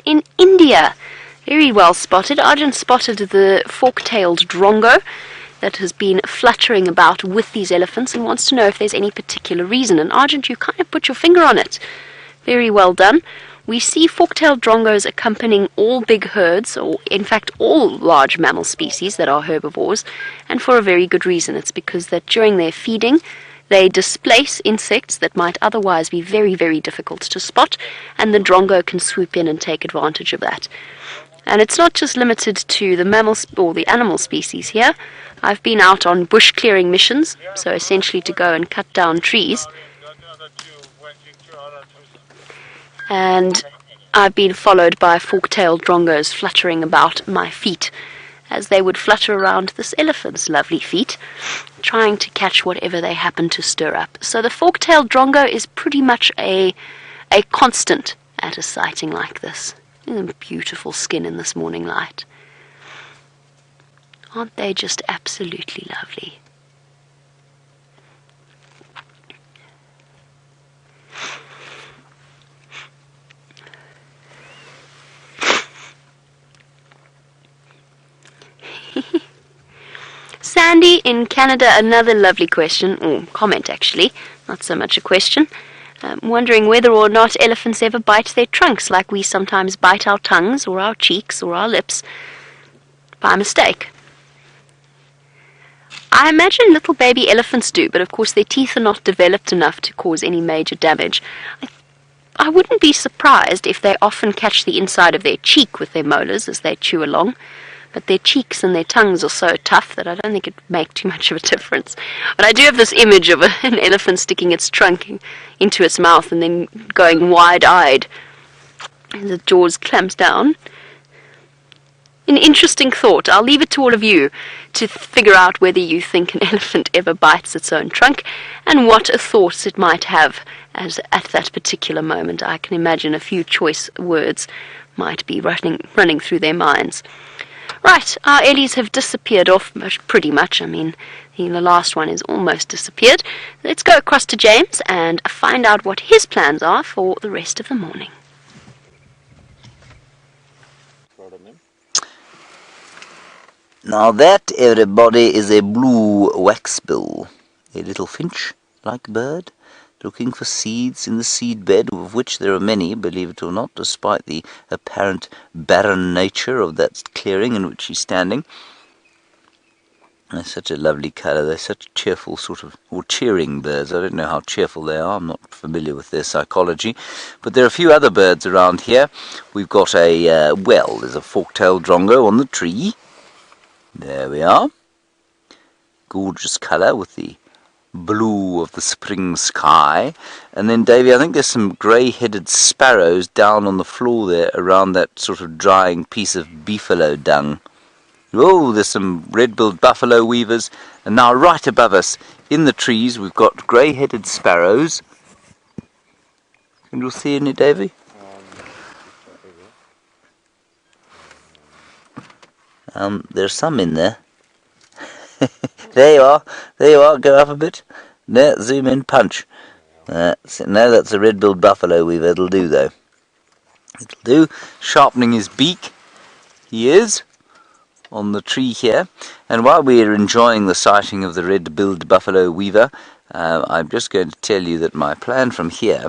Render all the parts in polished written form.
in India. Very well spotted. Arjun spotted the fork-tailed drongo that has been fluttering about with these elephants and wants to know if there's any particular reason. And Arjun, you kind of put your finger on it. Very well done. We see fork-tailed drongos accompanying all big herds, or in fact all large mammal species that are herbivores, and for a very good reason. It's because that during their feeding, they displace insects that might otherwise be very, very difficult to spot, and the drongo can swoop in and take advantage of that. And it's not just limited to the mammals or the animal species here. I've been out on bush clearing missions, so essentially to go and cut down trees. And I've been followed by fork-tailed drongos fluttering about my feet, as they would flutter around this elephant's lovely feet, trying to catch whatever they happen to stir up. So the fork-tailed drongo is pretty much a constant at a sighting like this. Beautiful skin in this morning light. Aren't they just absolutely lovely? Sandy in Canada, another lovely question, or comment actually, not so much a question. Wondering whether or not elephants ever bite their trunks like we sometimes bite our tongues or our cheeks or our lips by mistake. I imagine little baby elephants do, but of course their teeth are not developed enough to cause any major damage. I wouldn't be surprised if they often catch the inside of their cheek with their molars as they chew along. But their cheeks and their tongues are so tough that I don't think it'd make too much of a difference. But I do have this image of an elephant sticking its trunk into its mouth and then going wide-eyed as the jaws clamps down. An interesting thought. I'll leave it to all of you to figure out whether you think an elephant ever bites its own trunk and what thoughts it might have at that particular moment. I can imagine a few choice words might be running through their minds. Right, our Ellies have disappeared off pretty much. I mean, the last one is almost disappeared. Let's go across to James and find out what his plans are for the rest of the morning. Now that, everybody, is a blue waxbill, a little finch-like bird, looking for seeds in the seed bed, of which there are many, believe it or not, despite the apparent barren nature of that clearing in which she's standing. They're such a lovely colour. They're such cheerful or cheering birds. I don't know how cheerful they are. I'm not familiar with their psychology. But there are a few other birds around here. We've got there's a fork-tailed drongo on the tree. There we are. Gorgeous colour with the blue of the spring sky. And then, Davy, I think there's some grey-headed sparrows down on the floor there around that sort of drying piece of beefalo dung. Oh, there's some red-billed buffalo weavers. And now right above us in the trees we've got grey-headed sparrows. Can you see any, Davy? There's some in there. There you are, go up a bit. There, zoom in, punch. No, that's a red-billed buffalo weaver. It'll do, though. It'll do. Sharpening his beak, he is, on the tree here. And while we are enjoying the sighting of the red-billed buffalo weaver, I'm just going to tell you that my plan from here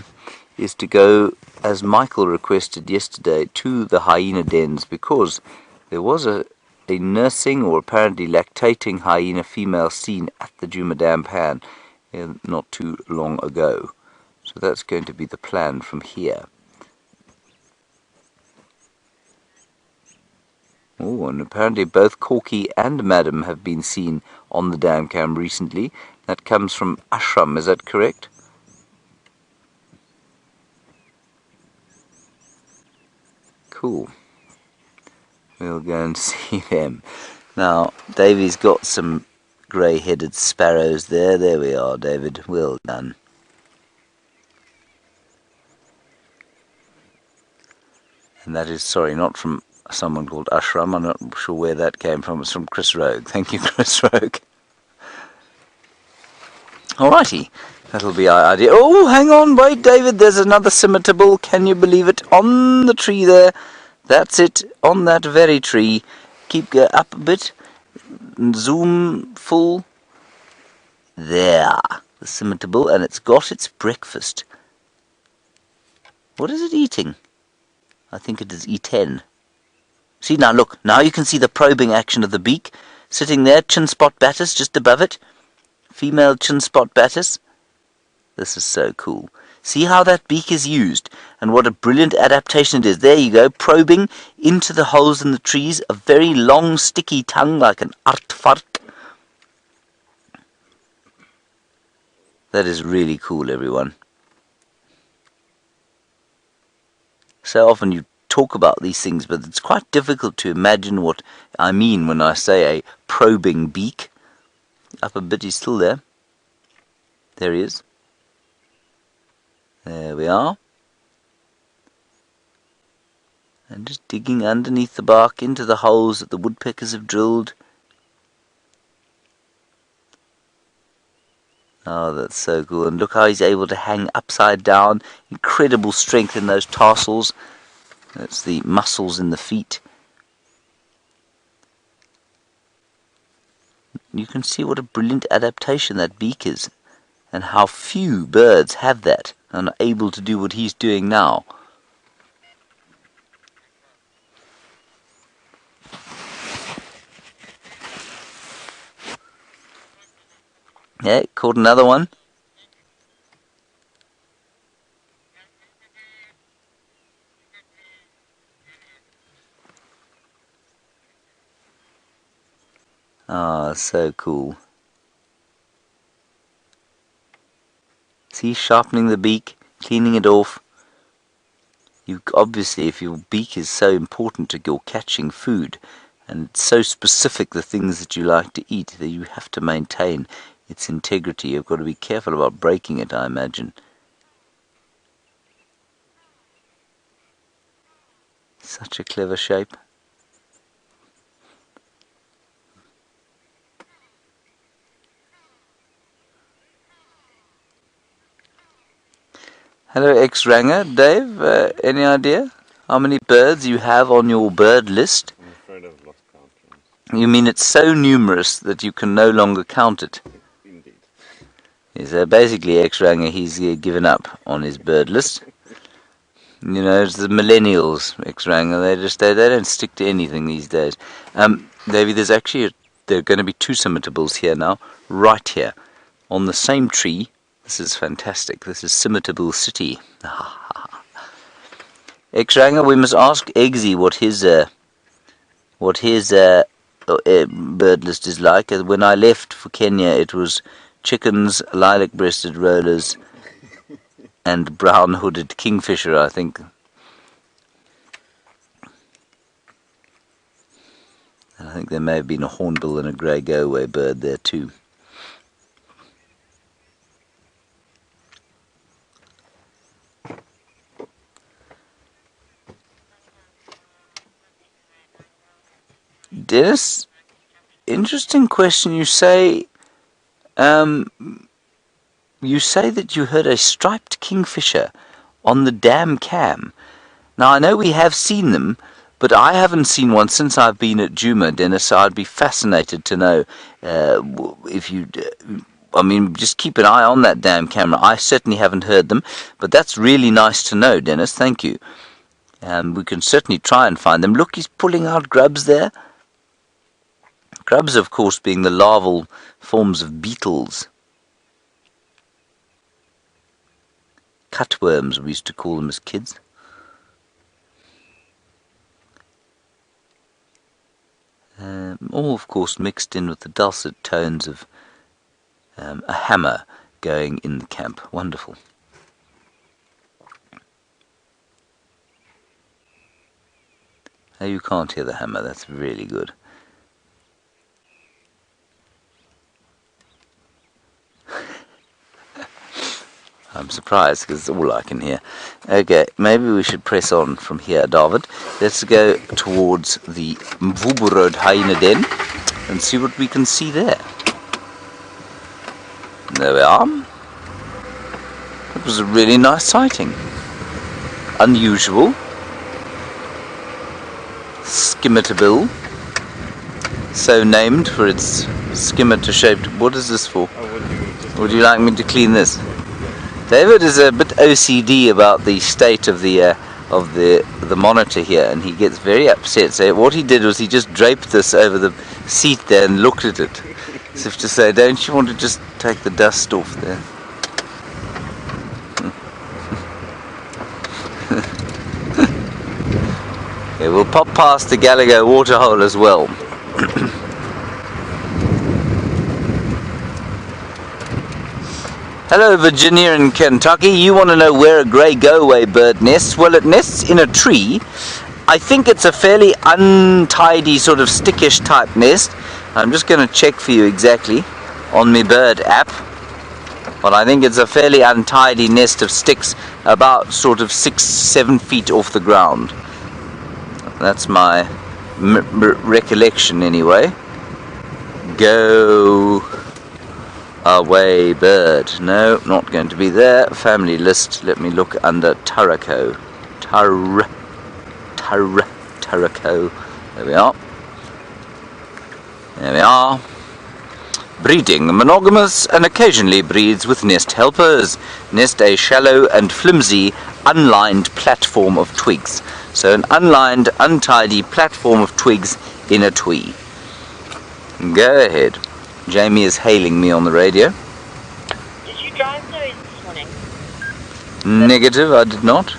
is to go, as Michael requested yesterday, to the hyena dens, because there was a nursing or apparently lactating hyena female seen at the Djuma Dam Pan not too long ago. So that's going to be the plan from here. Oh, and apparently both Corky and Madam have been seen on the dam cam recently. That comes from Ashram, is that correct? Cool. We'll go and see them. Now, Davy's got some grey-headed sparrows there. There we are, David. Well done. And that is, sorry, not from someone called Ashram. I'm not sure where that came from. It's from Chris Rogue. Thank you, Chris Rogue. Alrighty. That'll be our idea. Oh, hang on, wait, David. There's another Scimitarbill. Can you believe it? On the tree there. That's it, on that very tree. Keep up a bit, zoom full. There, the Scimitarbill, and it's got its breakfast. What is it eating? I think it is E10. See, now look, now you can see the probing action of the beak. Sitting there, chin spot battus just above it. Female chin spot battus. This is so cool. See how that beak is used, and what a brilliant adaptation it is. There you go, probing into the holes in the trees, a very long sticky tongue like an aardvark. That is really cool, everyone. So often you talk about these things, but it's quite difficult to imagine what I mean when I say a probing beak. Up a bit, he's still there. There he is. There we are. And just digging underneath the bark into the holes that the woodpeckers have drilled. Oh, that's so cool. And look how he's able to hang upside down. Incredible strength in those tarsals. That's the muscles in the feet. You can see what a brilliant adaptation that beak is, and how few birds have that and are able to do what he's doing now. Yeah, caught another one. Ah, so cool. See, sharpening the beak, cleaning it off. You obviously, if your beak is so important to your catching food, and it's so specific, the things that you like to eat, that you have to maintain its integrity. You've got to be careful about breaking it, I imagine. Such a clever shape. Hello, X-Ranger. Dave, any idea how many birds you have on your bird list? I'm afraid I've lost count. You mean it's so numerous that you can no longer count it? Indeed. Yeah, so basically, X-Ranger, he's given up on his bird list. You know, it's the millennials, X-Ranger. They don't stick to anything these days. Davey, there are going to be two Scimitarbills here now, right here, on the same tree. This is fantastic. This is Scimitarbill City. X-Ranger, we must ask Eggsy what his bird list is like. When I left for Kenya, it was chickens, lilac-breasted rollers, and brown-hooded kingfisher, I think. And I think there may have been a hornbill and a grey go-away bird there too. Dennis, interesting question. You say that you heard a striped kingfisher on the dam cam. Now, I know we have seen them, but I haven't seen one since I've been at Djuma, Dennis, so I'd be fascinated to know if you... just keep an eye on that dam camera. I certainly haven't heard them, but that's really nice to know, Dennis. Thank you. We can certainly try and find them. Look, he's pulling out grubs there. Grubs, of course, being the larval forms of beetles. Cutworms, we used to call them as kids. All, of course, mixed in with the dulcet tones of a hammer going in the camp. Wonderful. Oh, you can't hear the hammer. That's really good. I'm surprised because it's all I can hear. Okay, maybe we should press on from here, David. Let's go towards the Mvubu hyena den and see what we can see there. There we are. It was a really nice sighting. Unusual. Scimitarbill, so named for its scimitar-shaped. What is this for? Would you like me to clean this? David is a bit OCD about the state of the monitor here, and he gets very upset. So what he did was he just draped this over the seat there and looked at it, as if to say, "Don't you want to just take the dust off there?" Yeah, we'll pop past the Gallagher waterhole as well. Hello, Virginia in Kentucky. You want to know where a grey go-away bird nests? Well, it nests in a tree. I think it's a fairly untidy, sort of stickish type nest. I'm just going to check for you exactly on my bird app. But I think it's a fairly untidy nest of sticks, about sort of 6-7 feet off the ground. That's my recollection anyway. Go away bird. No, not going to be there. Family list. Let me look under Turaco. Turaco. There we are. There we are. Breeding. Monogamous and occasionally breeds with nest helpers. Nest a shallow and flimsy, unlined platform of twigs. So an unlined, untidy platform of twigs in a twee. Go ahead. Jamie is hailing me on the radio. Did you drive Zoe this morning? Negative, I did not.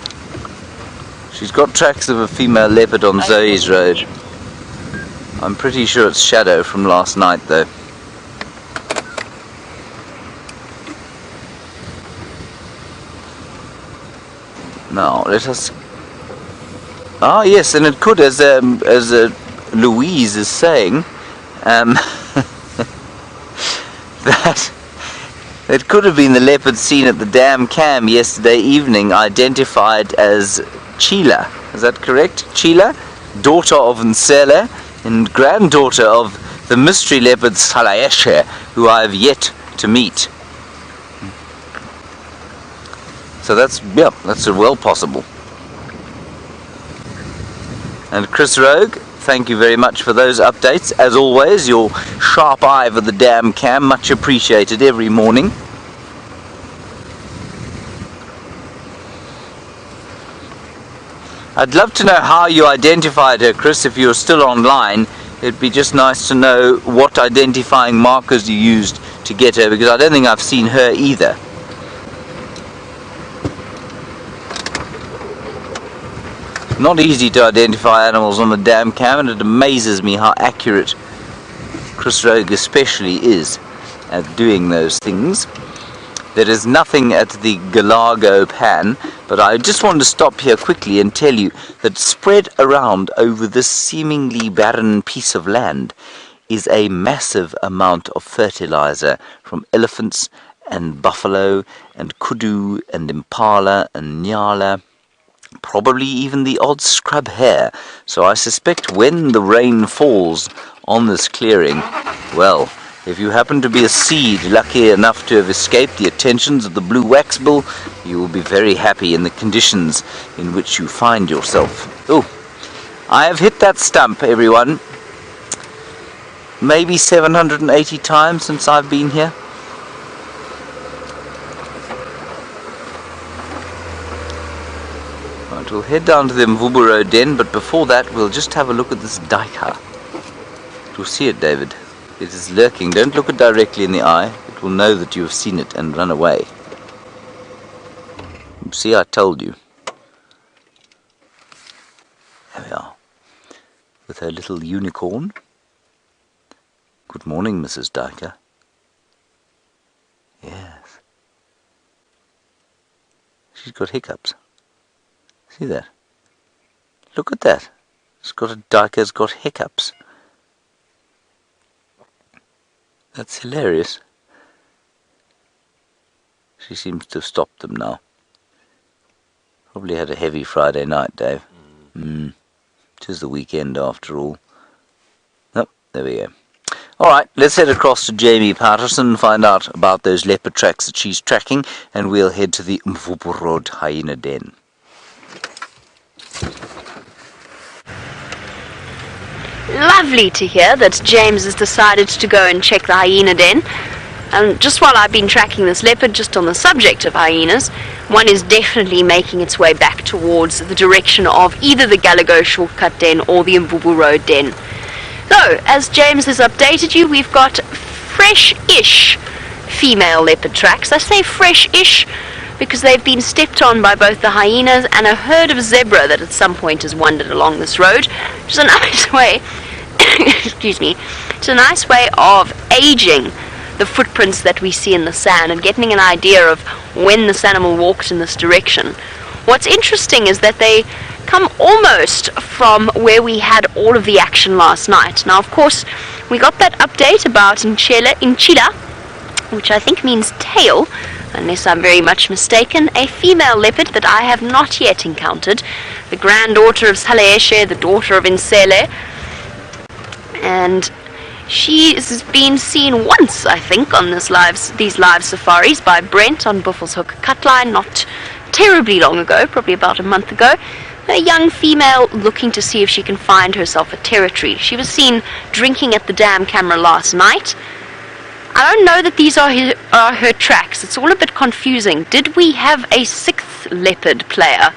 She's got tracks of a female leopard on Zoe's road. I'm pretty sure it's Shadow from last night though. Now let us. Ah yes, and it could, as Louise is saying, that it could have been the leopard seen at the dam cam yesterday evening, identified as Cheetah. Is that correct? Cheetah, daughter of Nyala and granddaughter of the mystery leopard Salaeshe, who I have yet to meet. So that's well possible. And Chris Rogue, thank you very much for those updates. As always, your sharp eye for the damn cam, much appreciated every morning. I'd love to know how you identified her, Chris, if you're still online. It'd be just nice to know what identifying markers you used to get her, because I don't think I've seen her either. Not easy to identify animals on the dam cam, and it amazes me how accurate Chris Rogue especially is at doing those things. There is nothing at the Galago pan, but I just wanted to stop here quickly and tell you that spread around over this seemingly barren piece of land is a massive amount of fertilizer from elephants and buffalo and kudu and impala and Nyala. Probably even the odd scrub hare. So I suspect when the rain falls on this clearing, well, if you happen to be a seed lucky enough to have escaped the attentions of the blue waxbill, you will be very happy in the conditions in which you find yourself. Oh, I have hit that stump, everyone. Maybe 780 times since I've been here. We'll head down to the Mvuburo den, but before that we'll just have a look at this Duiker. You'll see it, David. It is lurking. Don't look it directly in the eye. It will know that you have seen it and run away. See, I told you. There we are. With her little unicorn. Good morning, Mrs. Duiker. Yes. She's got hiccups. See that? Look at that. Duiker's got hiccups. That's hilarious. She seems to have stopped them now. Probably had a heavy Friday night, Dave. Tis the weekend after all. Oh, there we go. Alright, let's head across to Jamie Patterson and find out about those leopard tracks that she's tracking, and we'll head to the Mvuburo hyena den. Lovely to hear that James has decided to go and check the hyena den. And just while I've been tracking this leopard, just on the subject of hyenas, one is definitely making its way back towards the direction of either the Galago shortcut den or the Mvubu Road den. So, as James has updated you, we've got fresh-ish female leopard tracks. I say fresh-ish because they've been stepped on by both the hyenas and a herd of zebra that at some point has wandered along this road, which is a nice way, excuse me, it's a nice way of aging the footprints that we see in the sand and getting an idea of when this animal walked in this direction. What's interesting is that they come almost from where we had all of the action last night. Now, of course, we got that update about Cheetah, which I think means tail, unless I'm very much mistaken, a female leopard that I have not yet encountered, the granddaughter of Saleeshe, the daughter of Insele, and she's been seen once, I think, on these live safaris by Brent on Buffelshoek Cutline, not terribly long ago, probably about a month ago. A young female looking to see if she can find herself a territory. She was seen drinking at the dam camera last night. I don't know that these are her tracks. It's all a bit confusing. Did we have a sixth leopard player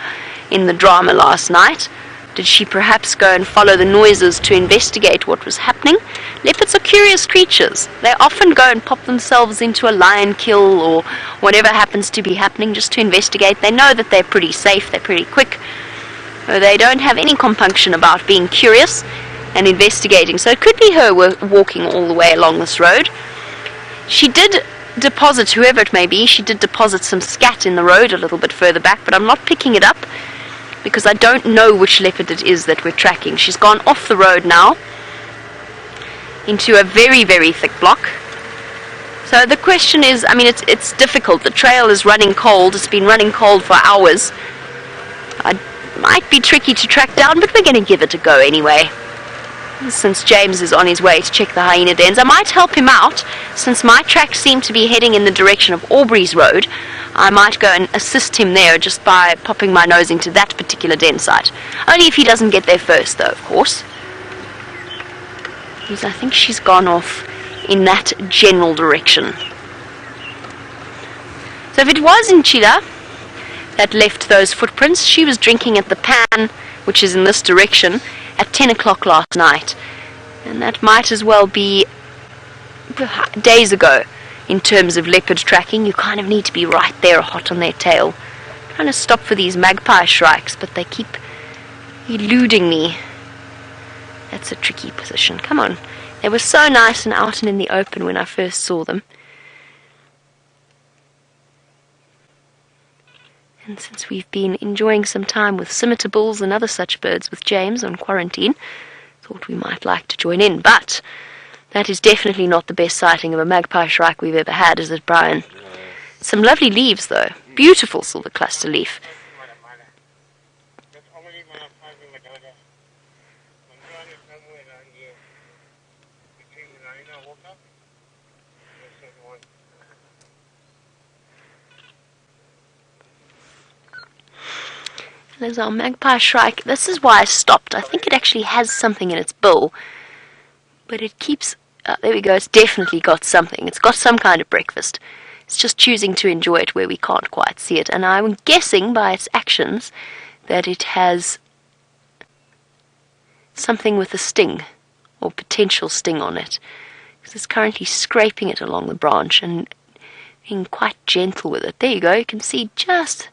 in the drama last night? Did she perhaps go and follow the noises to investigate what was happening? Leopards are curious creatures. They often go and pop themselves into a lion kill or whatever happens to be happening just to investigate. They know that they're pretty safe, they're pretty quick. They don't have any compunction about being curious and investigating. So it could be her walking all the way along this road. She did deposit, whoever it may be, she did deposit some scat in the road a little bit further back, but I'm not picking it up because I don't know which leopard it is that we're tracking. She's gone off the road now into a very, very thick block. So the question is, I mean, it's difficult. The trail is running cold. It's been running cold for hours. It might be tricky to track down, but we're going to give it a go anyway. Since James is on his way to check the hyena dens, I might help him out. Since my tracks seem to be heading in the direction of Aubrey's Road, I might go and assist him there just by popping my nose into that particular den site. Only if he doesn't get there first, though, of course. Because I think she's gone off in that general direction. So if it was in Cheetah that left those footprints, she was drinking at the Pan, which is in this direction, at 10 o'clock last night. And that might as well be days ago. In terms of leopard tracking, you kind of need to be right there, hot on their tail. I'm trying to stop for these magpie shrikes, but they keep eluding me. That's a tricky position. Come on. They were so nice and out and in the open when I first saw them. And since we've been enjoying some time with scimitarbills and other such birds with James on quarantine, thought we might like to join in. But that is definitely not the best sighting of a magpie shrike we've ever had, is it, Brian? Some lovely leaves, though. Beautiful silver cluster leaf. There's our magpie shrike. This is why I stopped. I think it actually has something in its bill. But it keeps... there we go. It's definitely got something. It's got some kind of breakfast. It's just choosing to enjoy it where we can't quite see it. And I'm guessing by its actions that it has something with a sting or potential sting on it. Because it's currently scraping it along the branch and being quite gentle with it. There you go. You can see just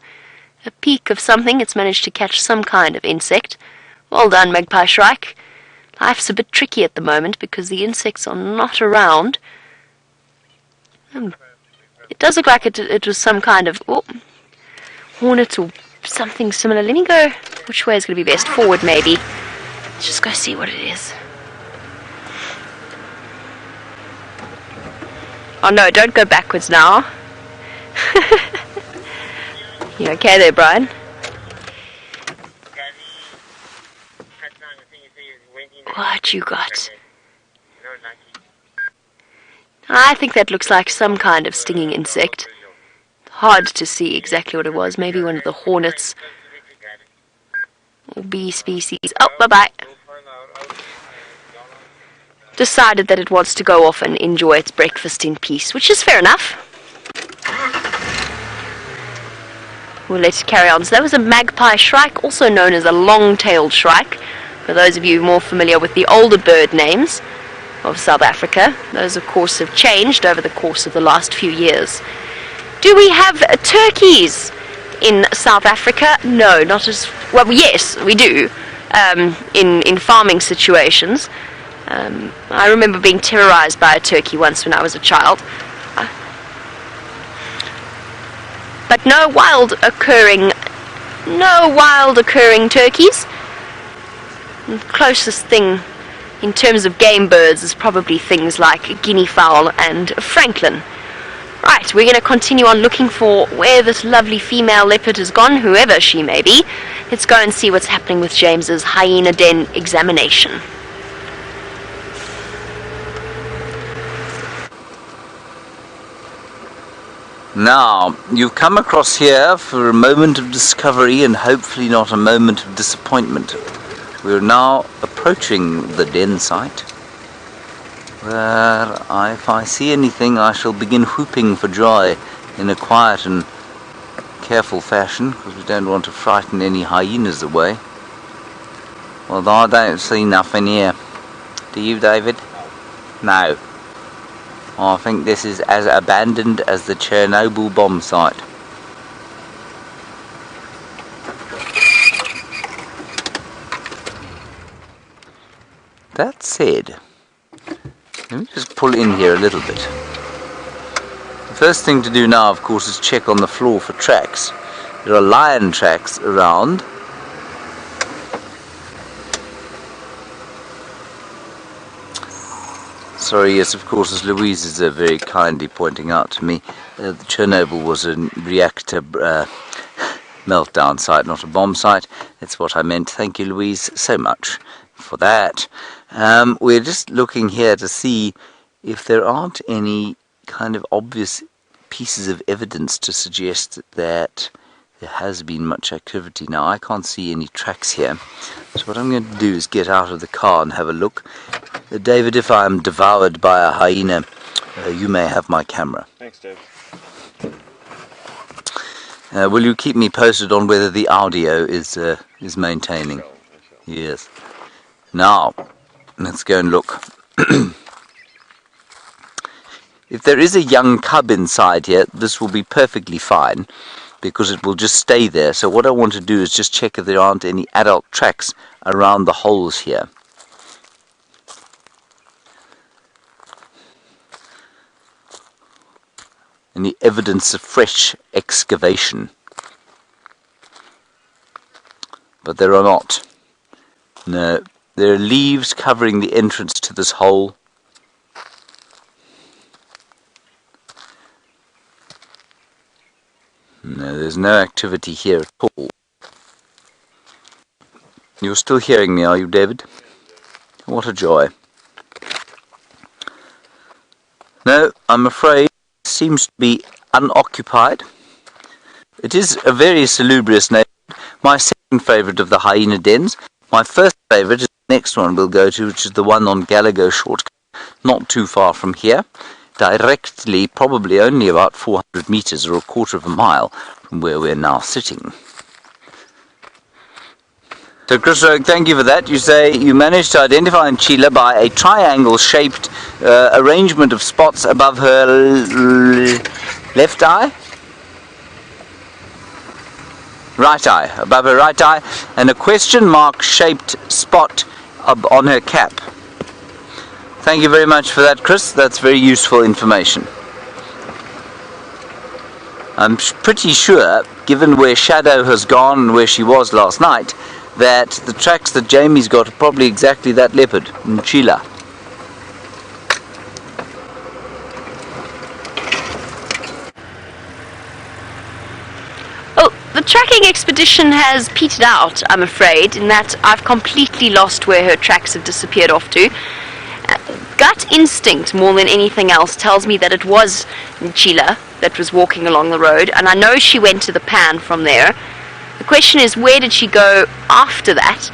a peak of something. It's managed to catch some kind of insect. Well done, magpie shrike. Life's a bit tricky at the moment because the insects are not around. It does look like it was some kind of hornet or something similar. Let me go. Which way is going to be best? Forward, maybe. Let's just go see what it is. Oh no, don't go backwards now. You okay there, Brian? What you got? I think that looks like some kind of stinging insect. Hard to see exactly what it was. Maybe one of the hornets or bee species. Oh, bye-bye. decided that it wants to go off and enjoy its breakfast in peace, which is fair enough. We'll let it carry on. So that was a magpie shrike, also known as a long-tailed shrike. For those of you more familiar with the older bird names of South Africa, those of course have changed over the course of the last few years. Do we have turkeys in South Africa? No, not as well. Yes, we do. In farming situations. I remember being terrorized by a turkey once when I was a child. But no wild occurring turkeys. The closest thing in terms of game birds is probably things like guinea fowl and francolin. Right, we're going to continue on looking for where this lovely female leopard has gone, whoever she may be. Let's go and see what's happening with James's hyena den examination. Now, you've come across here for a moment of discovery and hopefully not a moment of disappointment. We're now approaching the den site, where if I see anything I shall begin whooping for joy in a quiet and careful fashion, because we don't want to frighten any hyenas away. Although I don't see nothing here. Do you, David? No. I think this is as abandoned as the Chernobyl bomb site. That said, let me just pull in here a little bit. The first thing to do now, of course, is check on the floor for tracks. There are lion tracks around. Sorry, yes, of course, as Louise is very kindly pointing out to me, the Chernobyl was a reactor meltdown site, not a bomb site. That's what I meant. Thank you, Louise, so much for that. We're just looking here to see if there aren't any kind of obvious pieces of evidence to suggest that there has been much activity. Now, I can't see any tracks here, so what I'm going to do is get out of the car and have a look. David, if I am devoured by a hyena, you may have my camera. Thanks, Dave. Will you keep me posted on whether the audio is maintaining? I shall. Yes. Now, let's go and look. If there is a young cub inside here, this will be perfectly fine, because it will just stay there. So what I want to do is just check if there aren't any adult tracks around the holes here. Any evidence of fresh excavation. But there are not. No. There are leaves covering the entrance to this hole. No, there's no activity here at all. You're still hearing me, are you, David? What a joy. No, I'm afraid it seems to be unoccupied. It is a very salubrious neighborhood. My second favourite of the hyena dens. My first favourite is the next one we'll go to, which is the one on Gallagher Shortcut, not too far from here. Directly, probably only about 400 metres or a quarter of a mile from where we're now sitting. So, Chris, thank you for that. You say you managed to identify Nyala by a triangle-shaped arrangement of spots above her left eye? Right eye, above her right eye, and a question mark-shaped spot on her cap. Thank you very much for that, Chris. That's very useful information. I'm pretty sure, given where Shadow has gone and where she was last night, that the tracks that Jamie's got are probably exactly that leopard, Nyala. Oh, the tracking expedition has petered out, I'm afraid, in that I've completely lost where her tracks have disappeared off to. Gut instinct, more than anything else, tells me that it was Nyala that was walking along the road, and I know she went to the pan from there. The question is, where did she go after that?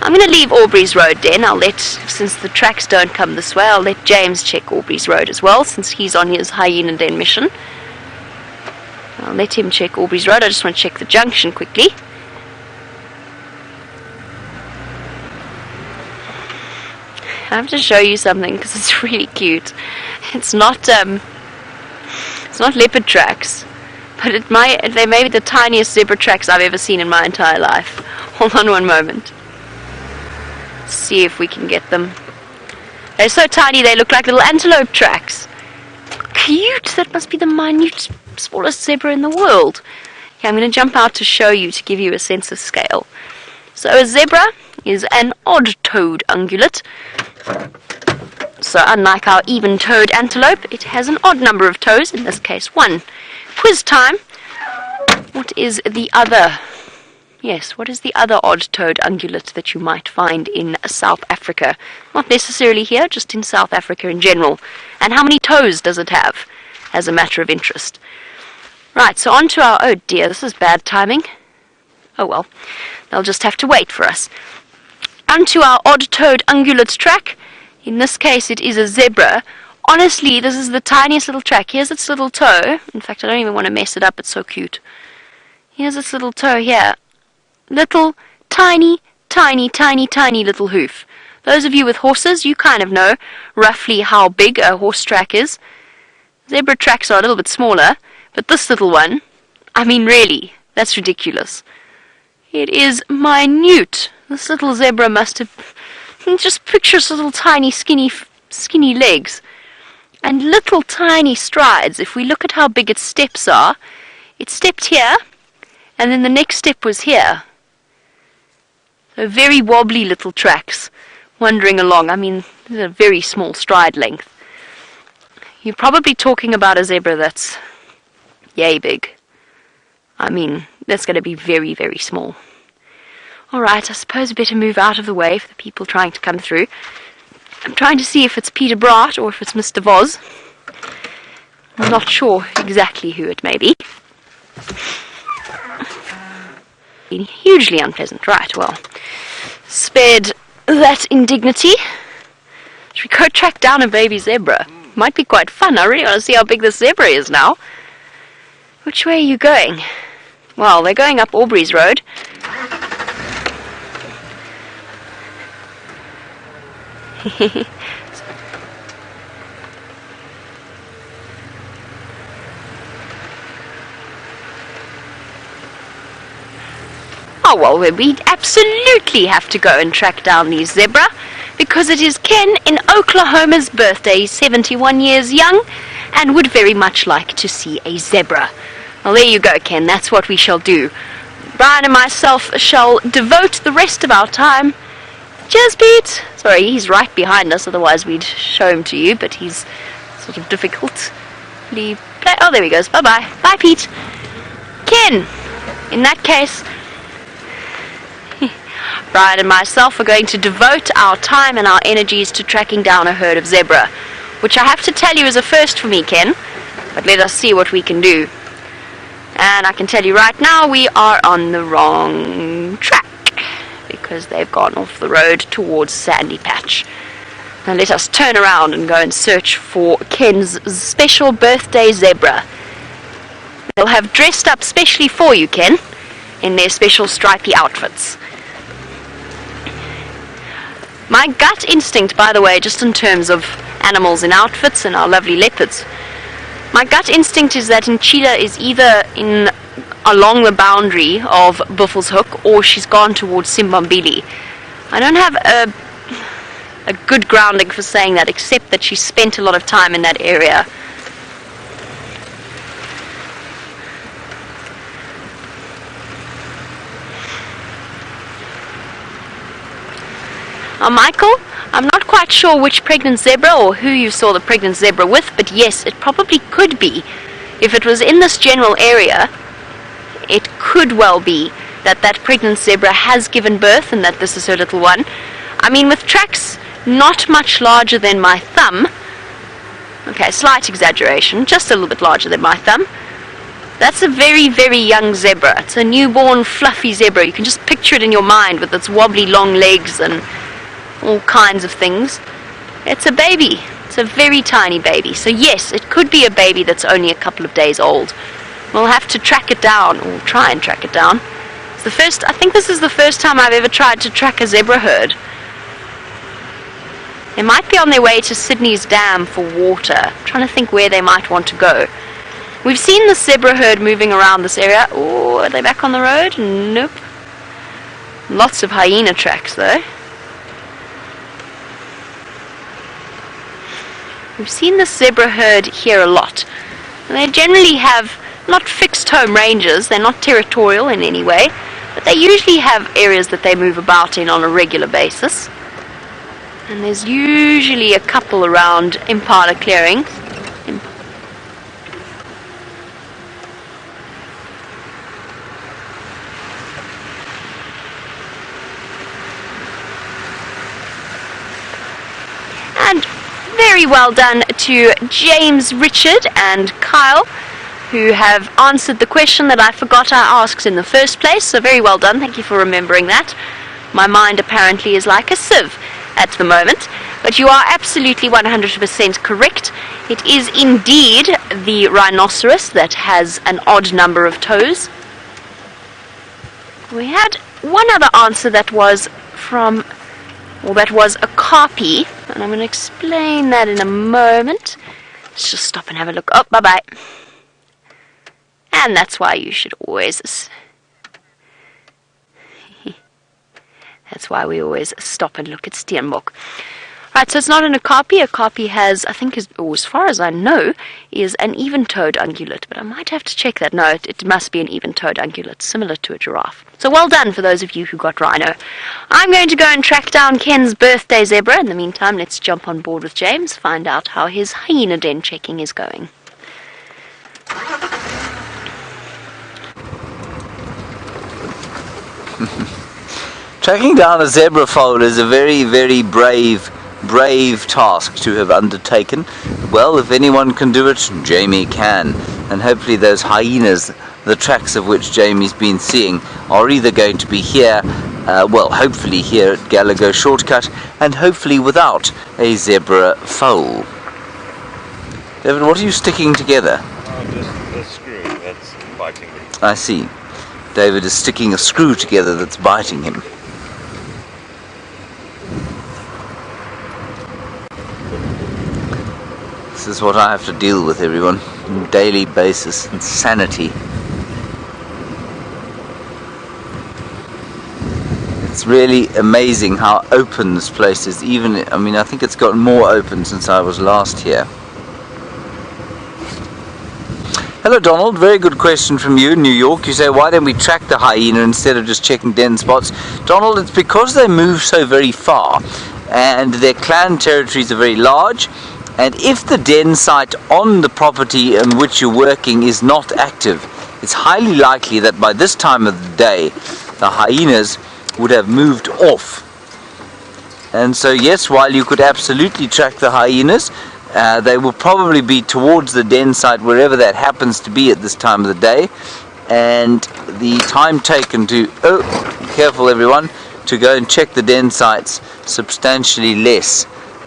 I'm going to leave Aubrey's Road then. Since the tracks don't come this way, I'll let James check Aubrey's Road as well, since he's on his hyena den mission. I'll let him check Aubrey's Road. I just want to check the junction quickly. I have to show you something because it's really cute. It's not leopard tracks, but they may be the tiniest zebra tracks I've ever seen in my entire life. Hold on one moment. See if we can get them. They're so tiny they look like little antelope tracks. Cute! That must be the minute, smallest zebra in the world. Okay, I'm going to jump out to show you, to give you a sense of scale. So a zebra is an odd-toed ungulate. So unlike our even-toed antelope, it has an odd number of toes, in this case 1. Quiz time! What is the other odd-toed ungulate that you might find in South Africa? Not necessarily here, just in South Africa in general. And how many toes does it have, as a matter of interest? Right, so on to our... Oh dear, this is bad timing. Oh well, they'll just have to wait for us. On to our odd-toed ungulate track. In this case, it is a zebra. Honestly, this is the tiniest little track. Here's its little toe. In fact, I don't even want to mess it up. It's so cute. Here's its little toe here. Little, tiny, tiny, tiny, tiny little hoof. Those of you with horses, you kind of know roughly how big a horse track is. Zebra tracks are a little bit smaller, but this little one, I mean really, that's ridiculous. It is minute. This little zebra must have... Just picture its little tiny skinny legs. And little tiny strides. If we look at how big its steps are, it stepped here, and then the next step was here. So very wobbly little tracks wandering along. I mean, this is a very small stride length. You're probably talking about a zebra that's yay big. I mean, that's going to be very, very small. Alright, I suppose I better move out of the way for the people trying to come through. I'm trying to see if it's Peter Brat or if it's Mr. Voz. I'm not sure exactly who it may be. Been hugely unpleasant. Right, well, spared that indignity. Should we go track down a baby zebra? Might be quite fun. I really want to see how big this zebra is now. Which way are you going? Well, they're going up Aubrey's Road. Oh well, we absolutely have to go and track down these zebra, because it is Ken in Oklahoma's birthday. He's 71 years young and would very much like to see a zebra. Well, there you go, Ken, that's what we shall do. Brian and myself shall devote the rest of our time. Cheers, Pete! Sorry, he's right behind us, otherwise we'd show him to you, but he's sort of difficult. Oh, there he goes. Bye-bye. Bye, Pete. Ken! In that case, Brian and myself are going to devote our time and our energies to tracking down a herd of zebra, which I have to tell you is a first for me, Ken, but let us see what we can do. And I can tell you right now, we are on the wrong track, because they've gone off the road towards Sandy Patch. Now let us turn around and go and search for Ken's special birthday zebra. They'll have dressed up specially for you, Ken, in their special stripy outfits. My gut instinct, by the way, just in terms of animals in outfits and our lovely leopards, my gut instinct is that Cheetah is either along the boundary of Buffelshoek, or she's gone towards Simbambili. I don't have a good grounding for saying that, except that she spent a lot of time in that area. Michael, I'm not quite sure which pregnant zebra or who you saw the pregnant zebra with, but yes, it probably could be. If it was in this general area, it could well be that that pregnant zebra has given birth and that this is her little one. I mean, with tracks not much larger than my thumb, okay, slight exaggeration, just a little bit larger than my thumb, That's a very, very young zebra. It's a newborn, fluffy zebra. You can just picture it in your mind with its wobbly long legs and all kinds of things. It's a baby. It's a very tiny baby. So yes, it could be a baby that's only a couple of days old. We'll have to track it down, or try and track it down. I think this is the first time I've ever tried to track a zebra herd. They might be on their way to Sydney's dam for water. I'm trying to think where they might want to go. We've seen the zebra herd moving around this area. Oh, are they back on the road? Nope. Lots of hyena tracks though. We've seen the zebra herd here a lot. And they generally have not fixed home ranges. They're not territorial in any way. But they usually have areas that they move about in on a regular basis. And there's usually a couple around Impala clearings. And very well done to James, Richard and Kyle, who have answered the question that I forgot I asked in the first place. So very well done. Thank you for remembering that. My mind apparently is like a sieve at the moment. But you are absolutely 100% correct. It is indeed the rhinoceros that has an odd number of toes. We had one other answer that was a carpy, and I'm going to explain that in a moment. Let's just stop and have a look. Oh, bye-bye. And that's why you should always... That's why we always stop and look at Steenbok. Right, so it's not an okapi. Okapi has, I think, or as far as I know, is an even-toed ungulate. But I might have to check that. No, it must be an even-toed ungulate, similar to a giraffe. So well done for those of you who got rhino. I'm going to go and track down Ken's birthday zebra. In the meantime, let's jump on board with James, find out how his hyena den checking is going. Tracking down a zebra foal is a very, very brave task to have undertaken. Well, if anyone can do it, Jamie can. And hopefully those hyenas, the tracks of which Jamie's been seeing, are either going to be here, hopefully here at Gallagher Shortcut, and hopefully without a zebra foal. David, what are you sticking together? Oh, just the screw that's biting me. I see. David is sticking a screw together that's biting him. This is what I have to deal with, everyone, on a daily basis. Insanity. It's really amazing how open this place is. I think it's gotten more open since I was last here. Hello Donald, very good question from you in New York. You say, why don't we track the hyena instead of just checking den spots? Donald, it's because they move so very far and their clan territories are very large. And if the den site on the property in which you're working is not active, it's highly likely that by this time of the day, the hyenas would have moved off. And so yes, while you could absolutely track the hyenas, they will probably be towards the den site, wherever that happens to be at this time of the day. And the time taken to, careful everyone, to go and check the den sites substantially less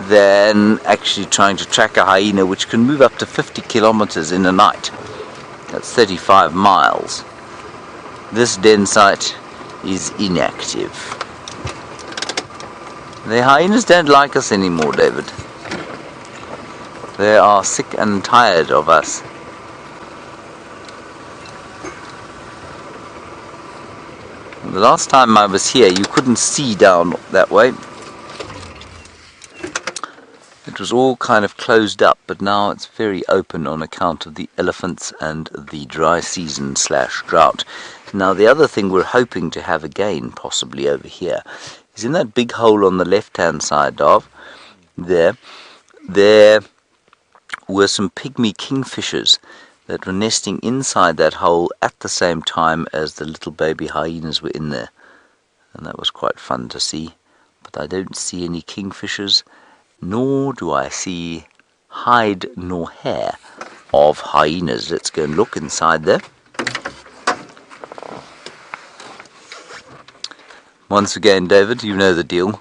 than actually trying to track a hyena, which can move up to 50 kilometers in a night. That's 35 miles. This den site is inactive. The hyenas don't like us anymore, David. They are sick and tired of us. The last time I was here, you couldn't see down that way. It was all kind of closed up, but now it's very open on account of the elephants and the dry season / drought. Now the other thing we're hoping to have again, possibly over here, is in that big hole on the left-hand side, Dov. There were some pygmy kingfishers that were nesting inside that hole at the same time as the little baby hyenas were in there. And that was quite fun to see. But I don't see any kingfishers, nor do I see hide nor hair of hyenas. Let's go and look inside there. Once again, David, you know the deal.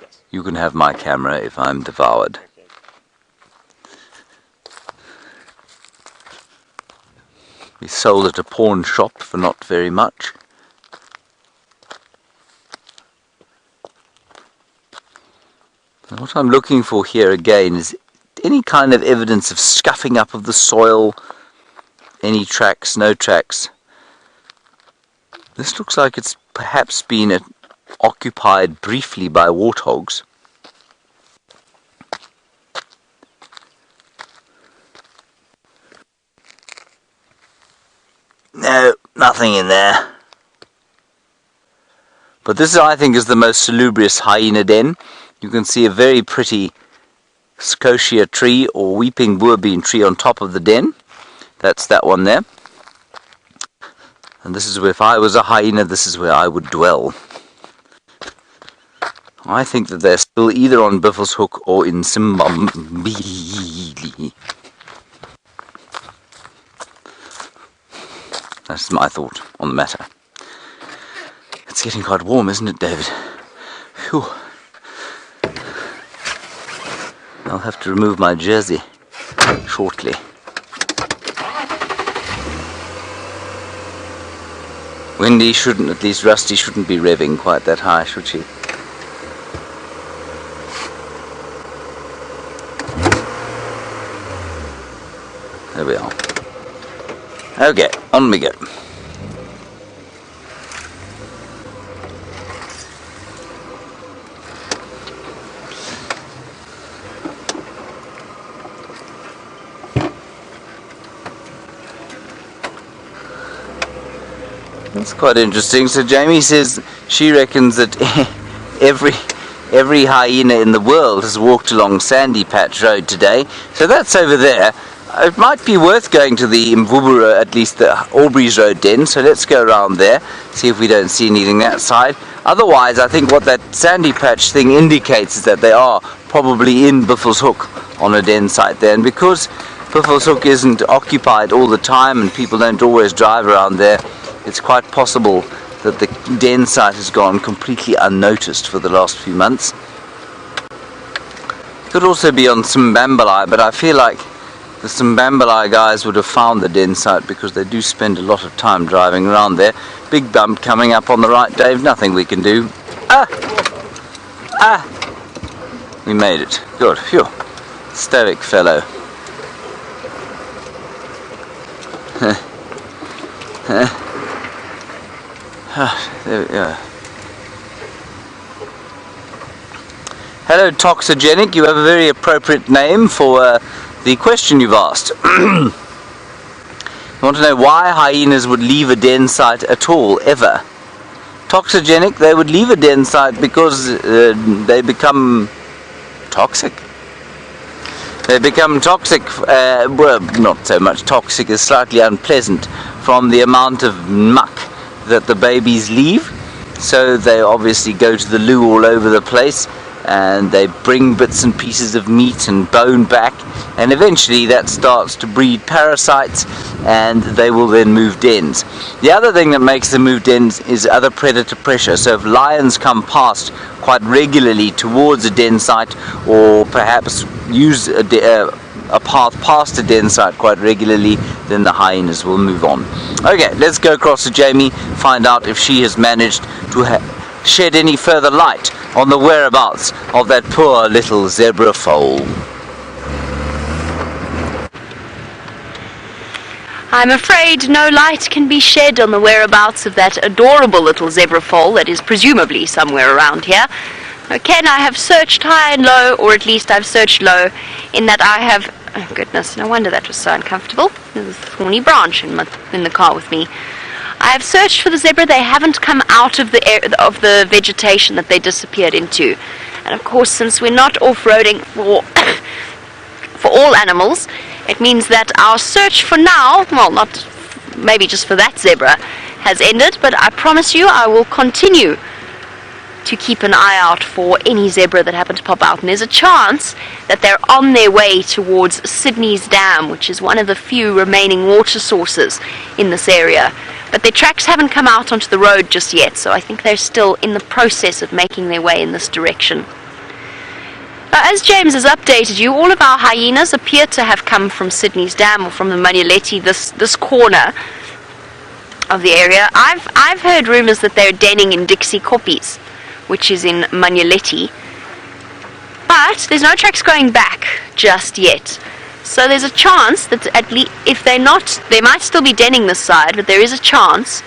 Yes. You can have my camera if I'm devoured. Okay. We sold at a pawn shop for not very much. And what I'm looking for here again is any kind of evidence of scuffing up of the soil, any tracks, no tracks. This looks like it's perhaps been occupied briefly by warthogs. No, nothing in there. But this, I think, is the most salubrious hyena den. You can see a very pretty scotia tree or weeping boerbean tree on top of the den. That's that one there. And this is where, if I was a hyena, this is where I would dwell. I think that they're still either on Biffel's or in Scimitarbill. That's my thought on the matter. It's getting quite warm, isn't it, David? Phew. I'll have to remove my jersey shortly. Wendy shouldn't, at least Rusty shouldn't be revving quite that high, should she? There we are. Okay, on we go. That's quite interesting. So Jamie says she reckons that every hyena in the world has walked along Sandy Patch Road today. So that's over there. It might be worth going to the Mvubura, at least the Aubrey's Road den. So let's go around there, see if we don't see anything that side. Otherwise, I think what that Sandy Patch thing indicates is that they are probably in Biffel's Hook on a den site there. And because Biffel's Hook isn't occupied all the time and people don't always drive around there, it's quite possible that the den site has gone completely unnoticed for the last few months. Could also be on Scimitarbill, but I feel like the Scimitarbill guys would have found the den site because they do spend a lot of time driving around there. Big bump coming up on the right, Dave. Nothing we can do. We made it. Good. Phew. Stoic fellow. There we go. Hello, Toxigenic. You have a very appropriate name for the question you've asked. I want to know why hyenas would leave a den site at all, ever. Toxigenic, they would leave a den site because they become toxic. They become toxic, well, not so much toxic, as slightly unpleasant from the amount of muck that the babies leave. So they obviously go to the loo all over the place, and they bring bits and pieces of meat and bone back, and eventually that starts to breed parasites, and they will then move dens. The other thing that makes them move dens is other predator pressure. So if lions come past quite regularly towards a den site, or perhaps use a path past a den site quite regularly, then the hyenas will move on. Okay, let's go across to Jamie, find out if she has managed to shed any further light on the whereabouts of that poor little zebra foal. I'm afraid no light can be shed on the whereabouts of that adorable little zebra foal that is presumably somewhere around here. Ken, I have searched high and low, or at least I've searched low, in that I have... Oh goodness, no wonder that was so uncomfortable. There's a thorny branch in the car with me. I have searched for the zebra. They haven't come out of the vegetation that they disappeared into. And of course, since we're not off-roading for all animals, it means that our search for now, well, not maybe just for that zebra, has ended, but I promise you I will continue to keep an eye out for any zebra that happen to pop out. And there's a chance that they're on their way towards Sydney's Dam, which is one of the few remaining water sources in this area, But their tracks haven't come out onto the road just yet, so I think they're still in the process of making their way in this direction. Now, as James has updated you, all of our hyenas appear to have come from Sydney's Dam or from the Manuletti, this corner of the area. I've heard rumours that they're denning in Dixie Koppies, which is in Manuletti. But there's no tracks going back just yet. So there's a chance that at least if they're not, they might still be denning this side, but there is a chance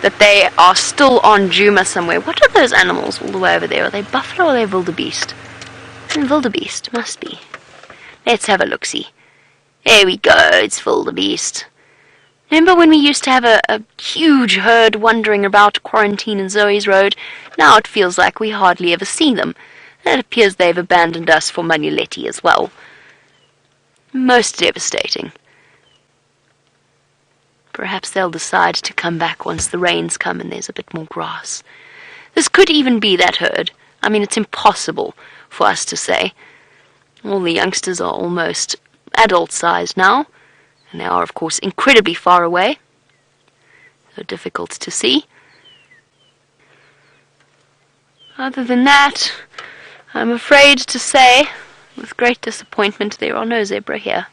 that they are still on Djuma somewhere. What are those animals all the way over there? Are they buffalo or are they wildebeest? Wildebeest, must be. Let's have a look-see. There we go, it's wildebeest. Remember when we used to have a huge herd wandering about Quarantine and Zoe's Road? Now it feels like we hardly ever see them. And it appears they've abandoned us for Manuletti as well. Most devastating. Perhaps they'll decide to come back once the rains come and there's a bit more grass. This could even be that herd. I mean, it's impossible for us to say. All the youngsters are almost adult-sized now, and they are, of course, incredibly far away. So difficult to see. Other than that, I'm afraid to say, with great disappointment, there are no zebra here.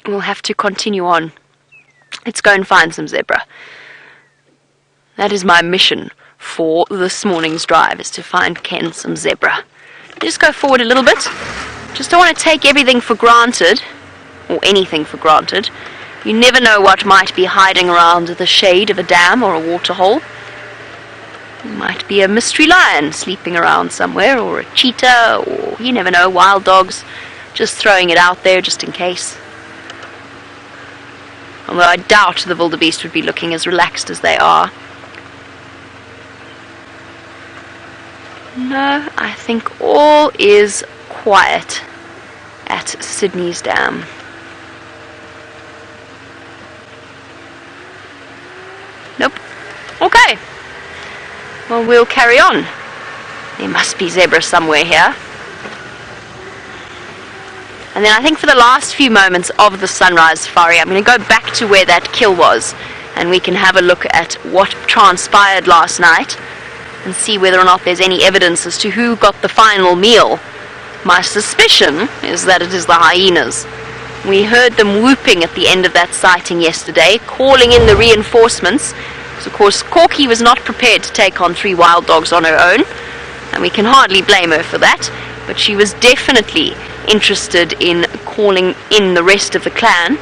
We'll have to continue on. Let's go and find some zebra. That is my mission for this morning's drive, is to find Ken some zebra. Just go forward a little bit. Just don't want to take everything for granted, or anything for granted. You never know what might be hiding around the shade of a dam or a waterhole. There might be a mystery lion sleeping around somewhere, or a cheetah, or you never know, wild dogs. Just throwing it out there just in case. Although I doubt the wildebeest would be looking as relaxed as they are. No, I think all is quiet at Sydney's Dam. Nope. Okay. Well, we'll carry on. There must be zebra somewhere here. And then I think for the last few moments of the sunrise safari, I'm going to go back to where that kill was, and we can have a look at what transpired last night and see whether or not there's any evidence as to who got the final meal. My suspicion is that it is the hyenas. We heard them whooping at the end of that sighting yesterday, calling in the reinforcements. Because of course Corky was not prepared to take on 3 wild dogs on her own, and we can hardly blame her for that, but she was definitely interested in calling in the rest of the clan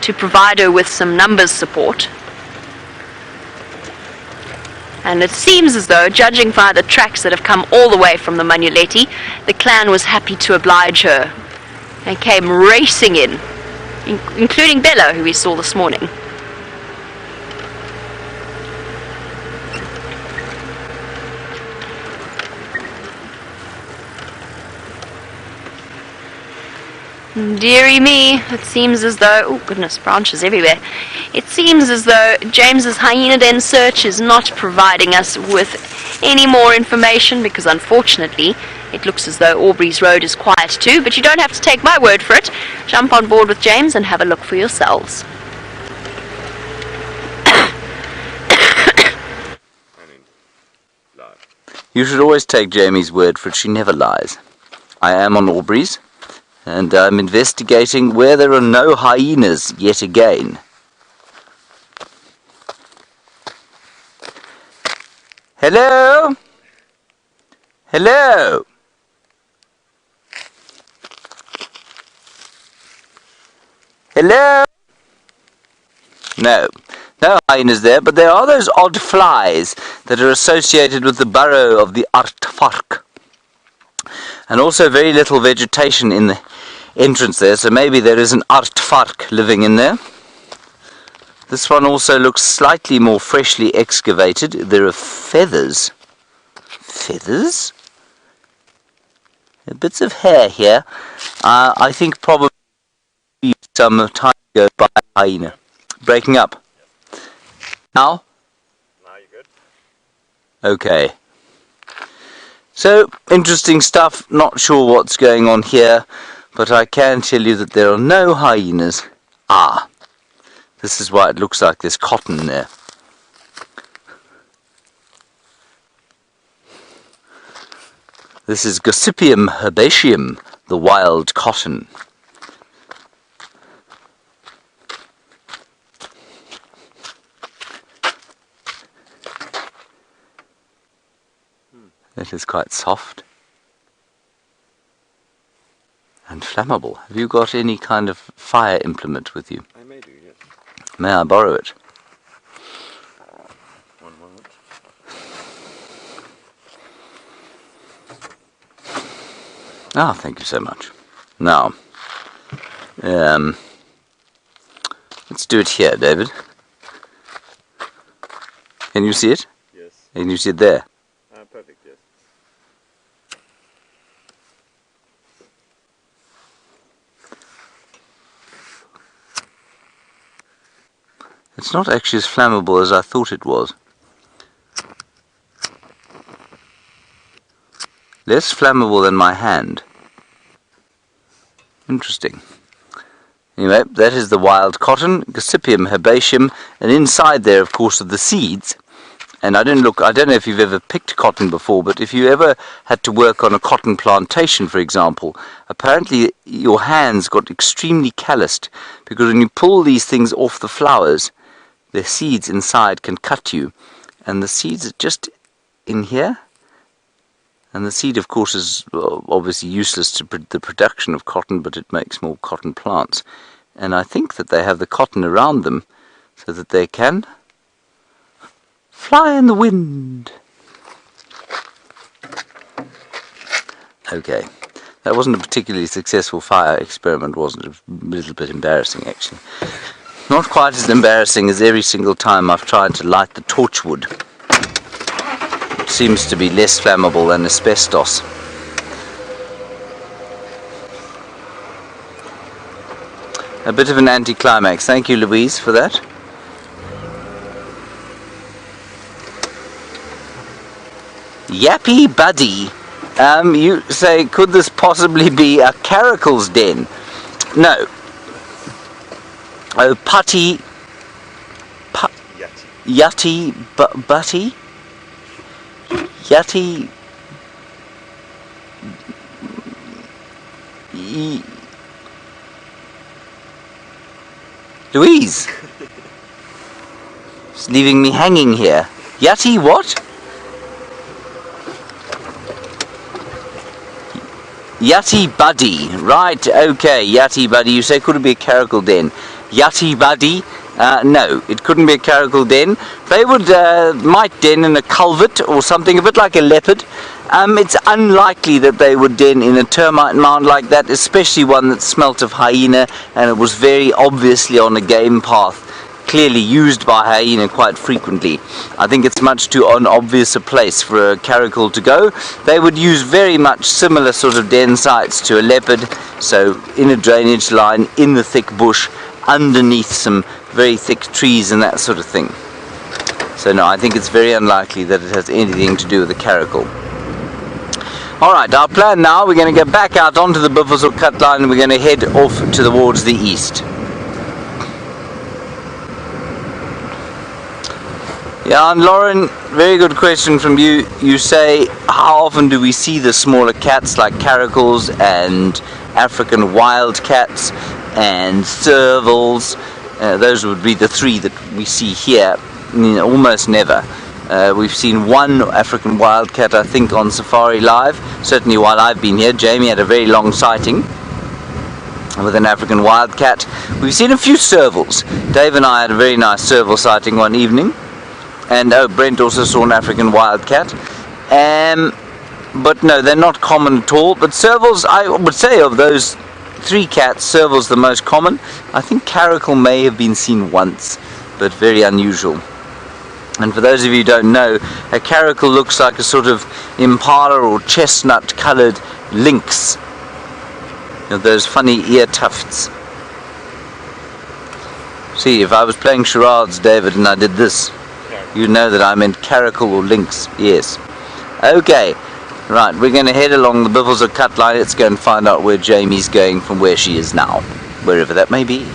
to provide her with some numbers support. And it seems as though, judging by the tracks that have come all the way from the Manuletti, the clan was happy to oblige her. They came racing in, including Bella, who we saw this morning. Dearie me, it seems as though... oh goodness, branches everywhere. It seems as though James's hyena den search is not providing us with any more information, because unfortunately it looks as though Aubrey's Road is quiet too, but you don't have to take my word for it. Jump on board with James and have a look for yourselves. You should always take Jamie's word for it, she never lies. I am on Aubrey's, and I'm investigating where there are no hyenas yet again. Hello? Hello? Hello? No hyenas there, but there are those odd flies that are associated with the burrow of the Arathusa. And also very little vegetation in the entrance there, so maybe there is an Arathusa living in there. This one also looks slightly more freshly excavated. There are feathers. Feathers? Bits of hair here. I think probably some time ago by a hyena. Breaking up. Now? Now you're good. Okay. So, interesting stuff. Not sure what's going on here, but I can tell you that there are no hyenas. This is why it looks like there's cotton there. This is Gossypium herbaceum, the wild cotton. It is quite soft and flammable. Have you got any kind of fire implement with you? I may do, yes. May I borrow it? One moment. Ah, thank you so much. Now, let's do it here, David. Can you see it? Yes. Can you see it there? Perfect, yes. It's not actually as flammable as I thought it was. Less flammable than my hand. Interesting. Anyway, that is the wild cotton, Gossypium herbaceum, and inside there, of course, are the seeds. And I don't know if you've ever picked cotton before, but if you ever had to work on a cotton plantation, for example, apparently your hands got extremely calloused, because when you pull these things off the flowers, the seeds inside can cut you, and the seeds are just in here. And the seed, of course, is obviously useless to the production of cotton, but it makes more cotton plants. And I think that they have the cotton around them so that they can fly in the wind. Okay, that wasn't a particularly successful fire experiment, wasn't it? It was a little bit embarrassing, actually. Not quite as embarrassing as every single time I've tried to light the torchwood. It seems to be less flammable than asbestos. A bit of an anticlimax. Thank you, Louise, for that. Yappy Buddy. You say, could this possibly be a caracal's den? No. Oh, Putty. Yutty Butty? Yutty. Louise. It's leaving me hanging here. Yutty what? Yutty Buddy. Right, okay, Yutty Buddy. You say, could it be a caracal den? Yutty Buddy? No, it couldn't be a caracal den. They would might den in a culvert or something, a bit like a leopard. It's unlikely that they would den in a termite mound like that, especially one that smelt of hyena, and it was very obviously on a game path, clearly used by hyena quite frequently. I think it's much too obvious a place for a caracal to go. They would use very much similar sort of den sites to a leopard, so in a drainage line, in the thick bush, underneath some very thick trees and that sort of thing. So no, I think it's very unlikely that it has anything to do with the caracal. Alright, our plan now, we're going to go back out onto the Biffel's cut line and we're going to head off towards the east. Yeah, and Lauren, very good question from you. You say, how often do we see the smaller cats like caracals and African wildcats and servals? Those would be the three that we see here. Almost never. We've seen one African wildcat, I think, on Safari Live. Certainly while I've been here. Jamie had a very long sighting with an African wildcat. We've seen a few servals. Dave and I had a very nice serval sighting one evening. And Brent also saw an African wildcat. But no, they're not common at all. But servals, I would say, of those three cats, serval's the most common. I think caracal may have been seen once, but very unusual. And for those of you who don't know, a caracal looks like a sort of impala or chestnut coloured lynx. You know, those funny ear tufts. See, if I was playing charades, David, and I did this, you'd know that I meant caracal or lynx. Yes. Okay. Right, we're going to head along the Biffel's cut line. Let's go and find out where Jamie's going from where she is now, wherever that may be.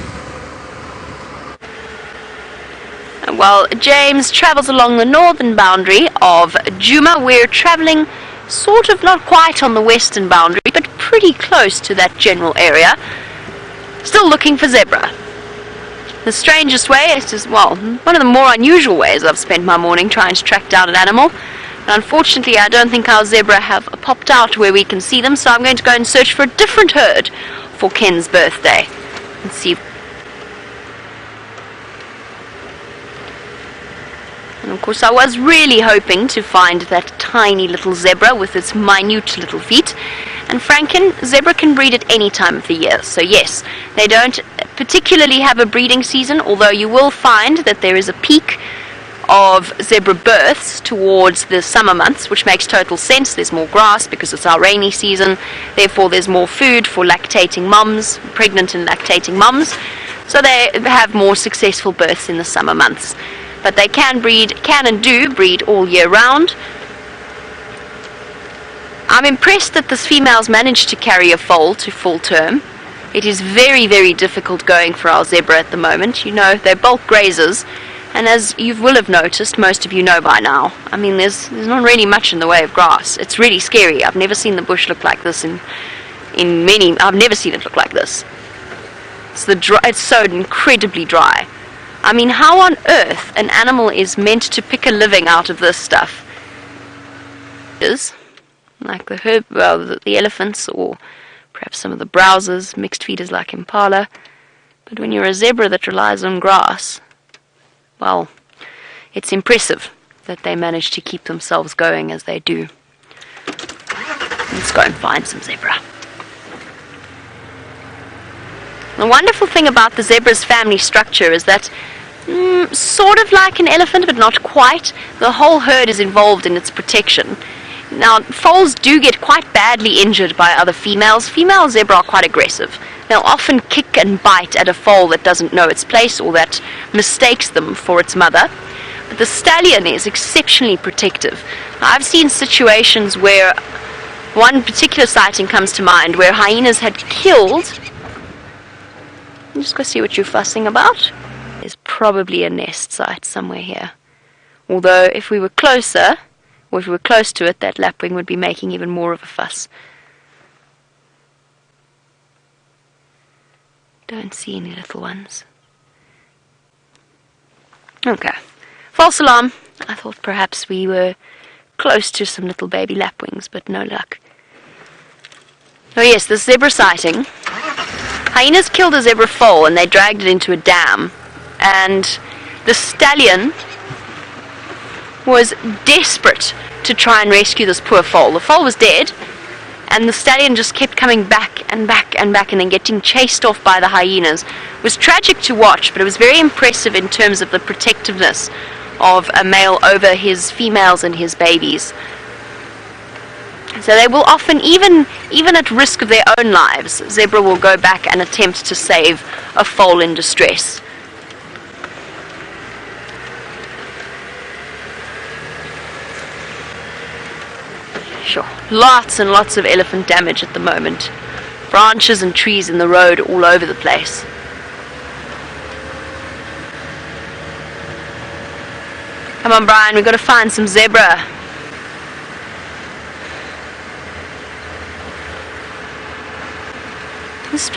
Well, James travels along the northern boundary of Djuma. We're traveling sort of not quite on the western boundary, but pretty close to that general area. Still looking for zebra. The strangest way is just, well, one of the more unusual ways I've spent my morning trying to track down an animal. And unfortunately, I don't think our zebra have popped out where we can see them, so I'm going to go and search for a different herd for Ken's birthday. Let's see. And of course, I was really hoping to find that tiny little zebra with its minute little feet. And Franken, zebra can breed at any time of the year. So yes, they don't particularly have a breeding season, although you will find that there is a peak of zebra births towards the summer months, which makes total sense. There's more grass because it's our rainy season. Therefore, there's more food for lactating mums, pregnant and lactating mums. So they have more successful births in the summer months. But they can and do breed all year round. I'm impressed that this female's managed to carry a foal to full term. It is very, very difficult going for our zebra at the moment. You know, they're bulk grazers, and as you will have noticed, most of you know by now, I mean, there's not really much in the way of grass. It's really scary. I've never seen the bush look like this I've never seen it look like this. It's so incredibly dry. I mean, how on earth an animal is meant to pick a living out of this stuff? Like the elephants, or perhaps some of the browsers, mixed feeders like Impala. But when you're a zebra that relies on grass, well, it's impressive that they manage to keep themselves going as they do. Let's go and find some zebra. The wonderful thing about the zebra's family structure is that, sort of like an elephant, but not quite, the whole herd is involved in its protection. Now, foals do get quite badly injured by other females. Female zebra are quite aggressive. They'll often kick and bite at a foal that doesn't know its place or that mistakes them for its mother. But the stallion is exceptionally protective. I've seen situations where one particular sighting comes to mind where hyenas had killed. I'm just going to see what you're fussing about. There's probably a nest site somewhere here. Although if we were closer, or if we were close to it, that lapwing would be making even more of a fuss. Don't see any little ones. Okay. False alarm. I thought perhaps we were close to some little baby lapwings, but no luck. Oh yes, this zebra sighting. Hyenas killed a zebra foal and they dragged it into a dam. And the stallion was desperate to try and rescue this poor foal. The foal was dead, and the stallion just kept coming back and back and back and then getting chased off by the hyenas. It was tragic to watch, but it was very impressive in terms of the protectiveness of a male over his females and his babies. So they will often, even at risk of their own lives, zebra will go back and attempt to save a foal in distress. Sure, lots and lots of elephant damage at the moment. Branches and trees in the road all over the place. Come on, Brian, we've got to find some zebra. This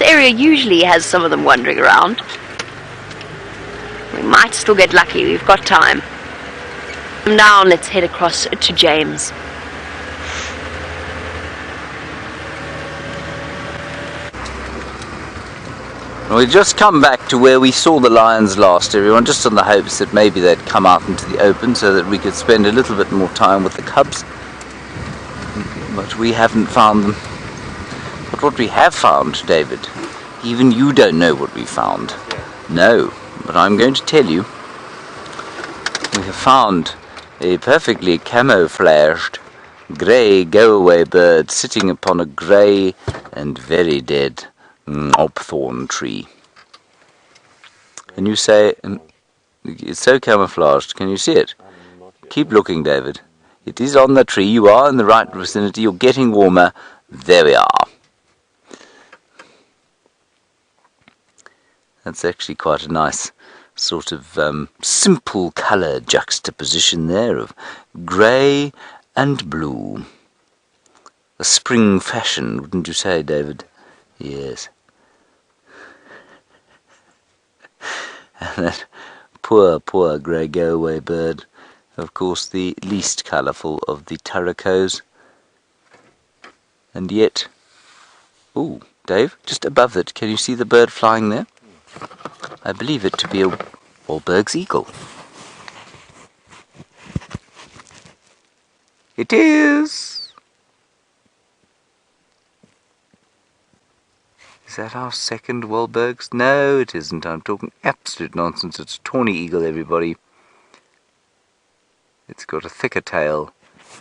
area usually has some of them wandering around. We might still get lucky, we've got time. Now let's head across to James. We just come back to where we saw the lions last, everyone, just on the hopes that maybe they'd come out into the open so that we could spend a little bit more time with the cubs. But we haven't found them. But what we have found, David, even you don't know what we found. No, but I'm going to tell you. We have found a perfectly camouflaged grey go-away bird sitting upon a grey and very dead hopthorn tree. Can you say, it's so camouflaged, can you see it? Keep looking, David. It is on the tree, you are in the right vicinity, you're getting warmer. There we are. That's actually quite a nice sort of simple colour juxtaposition there of grey and blue. A spring fashion, wouldn't you say, David? Yes. And that poor, poor grey go-away bird. Of course, the least colourful of the turricos. And yet... Ooh, Dave, just above it, can you see the bird flying there? I believe it to be a Wahlberg's eagle. It is! Is that our second Wahlberg's? No, it isn't. I'm talking absolute nonsense. It's a tawny eagle, everybody. It's got a thicker tail,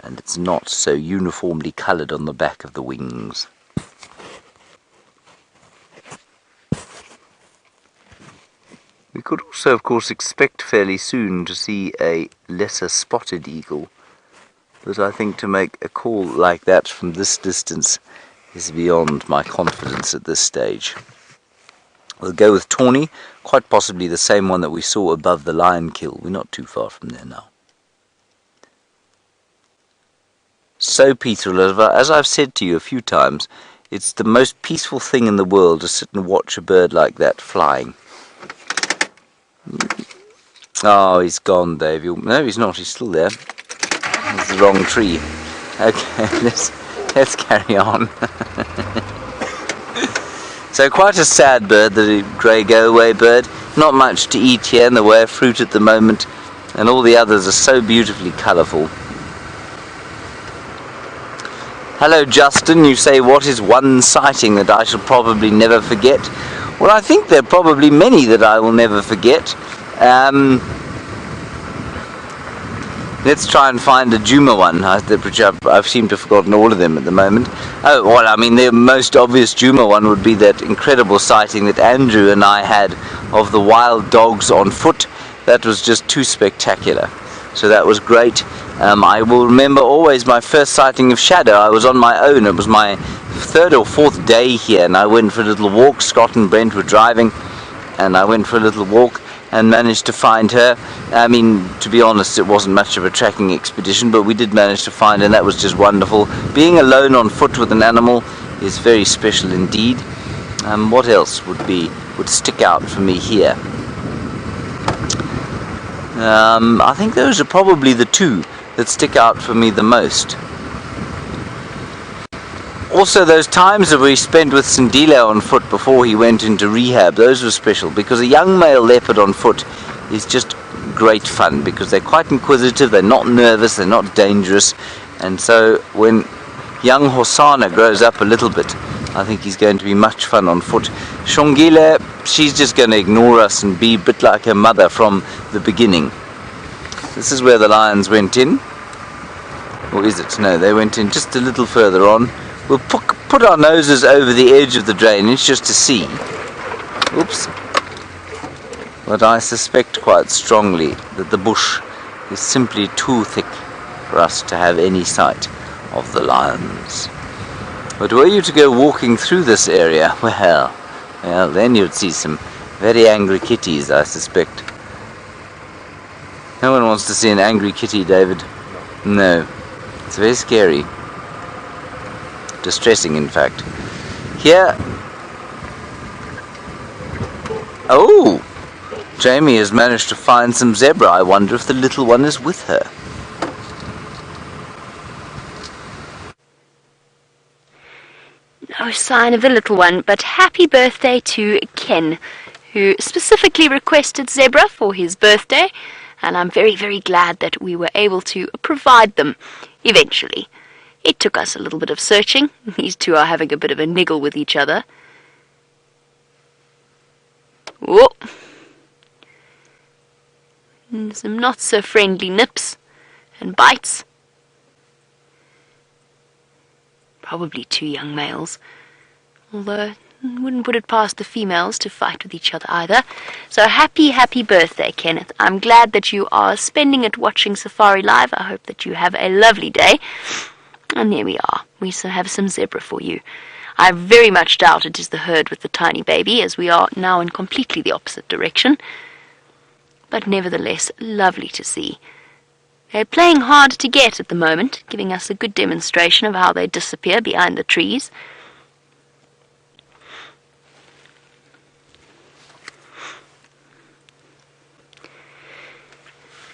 and it's not so uniformly coloured on the back of the wings. We could also, of course, expect fairly soon to see a lesser spotted eagle, but I think to make a call like that from this distance is beyond my confidence at this stage. We'll go with Twany, quite possibly the same one that we saw above the lion kill. We're not too far from there now. So peaceful, as I've said to you a few times, it's the most peaceful thing in the world to sit and watch a bird like that flying. Oh, he's gone, Dave. No, he's not. He's still there. It's the wrong tree. Okay, let's carry on. So quite a sad bird, the grey go-away bird. Not much to eat here in the way of fruit at the moment, and all the others are so beautifully colourful. Hello, Justin. You say, what is one sighting that I shall probably never forget? Well, I think there are probably many that I will never forget. Let's try and find a Djuma one, which I've seemed to have forgotten all of them at the moment. Oh, well, I mean, the most obvious Djuma one would be that incredible sighting that Andrew and I had of the wild dogs on foot. That was just too spectacular. So that was great. I will remember always my first sighting of Shadow. I was on my own. It was my third or fourth day here, and I went for a little walk. Scott and Brent were driving, and I went for a little walk and managed to find her. I mean, to be honest, it wasn't much of a tracking expedition, but we did manage to find her, and that was just wonderful. Being alone on foot with an animal is very special indeed. What else would stick out for me here? I think those are probably the two that stick out for me the most. Also, those times that we spent with Sindile on foot before he went into rehab, those were special, because a young male leopard on foot is just great fun, because they're quite inquisitive, they're not nervous, they're not dangerous, and so when young Hosanna grows up a little bit, I think he's going to be much fun on foot. Shongile, she's just going to ignore us and be a bit like her mother from the beginning. This is where the lions went in. Or is it? No, they went in just a little further on. We'll put our noses over the edge of the drainage just to see. Oops. But I suspect quite strongly that the bush is simply too thick for us to have any sight of the lions. But were you to go walking through this area, well, then you'd see some very angry kitties, I suspect. No one wants to see an angry kitty, David. No. It's very scary. Distressing, in fact. Here... Oh! Jamie has managed to find some zebra. I wonder if the little one is with her. No sign of the little one, but happy birthday to Ken, who specifically requested zebra for his birthday, and I'm very, very glad that we were able to provide them eventually. It took us a little bit of searching. These two are having a bit of a niggle with each other. Whoa! And some not so friendly nips and bites. Probably two young males, although I wouldn't put it past the females to fight with each other either. So happy, happy birthday, Kenneth. I'm glad that you are spending it watching Safari Live. I hope that you have a lovely day. And there we are. We still have some zebra for you. I very much doubt it is the herd with the tiny baby, as we are now in completely the opposite direction. but nevertheless lovely to see. They're playing hard to get at the moment, giving us a good demonstration of how they disappear behind the trees.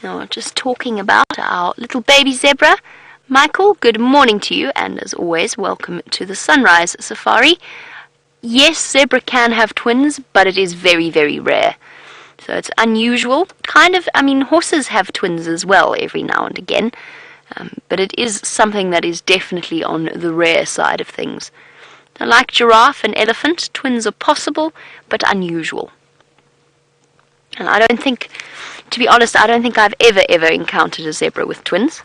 Now, just talking about our little baby zebra. Michael, good morning to you, and as always, welcome to the Sunrise Safari. Yes, zebra can have twins, but it is very, very rare. So it's unusual. Horses have twins as well every now and again, but it is something that is definitely on the rare side of things. Now, like giraffe and elephant, twins are possible, but unusual. And to be honest, I don't think I've ever encountered a zebra with twins.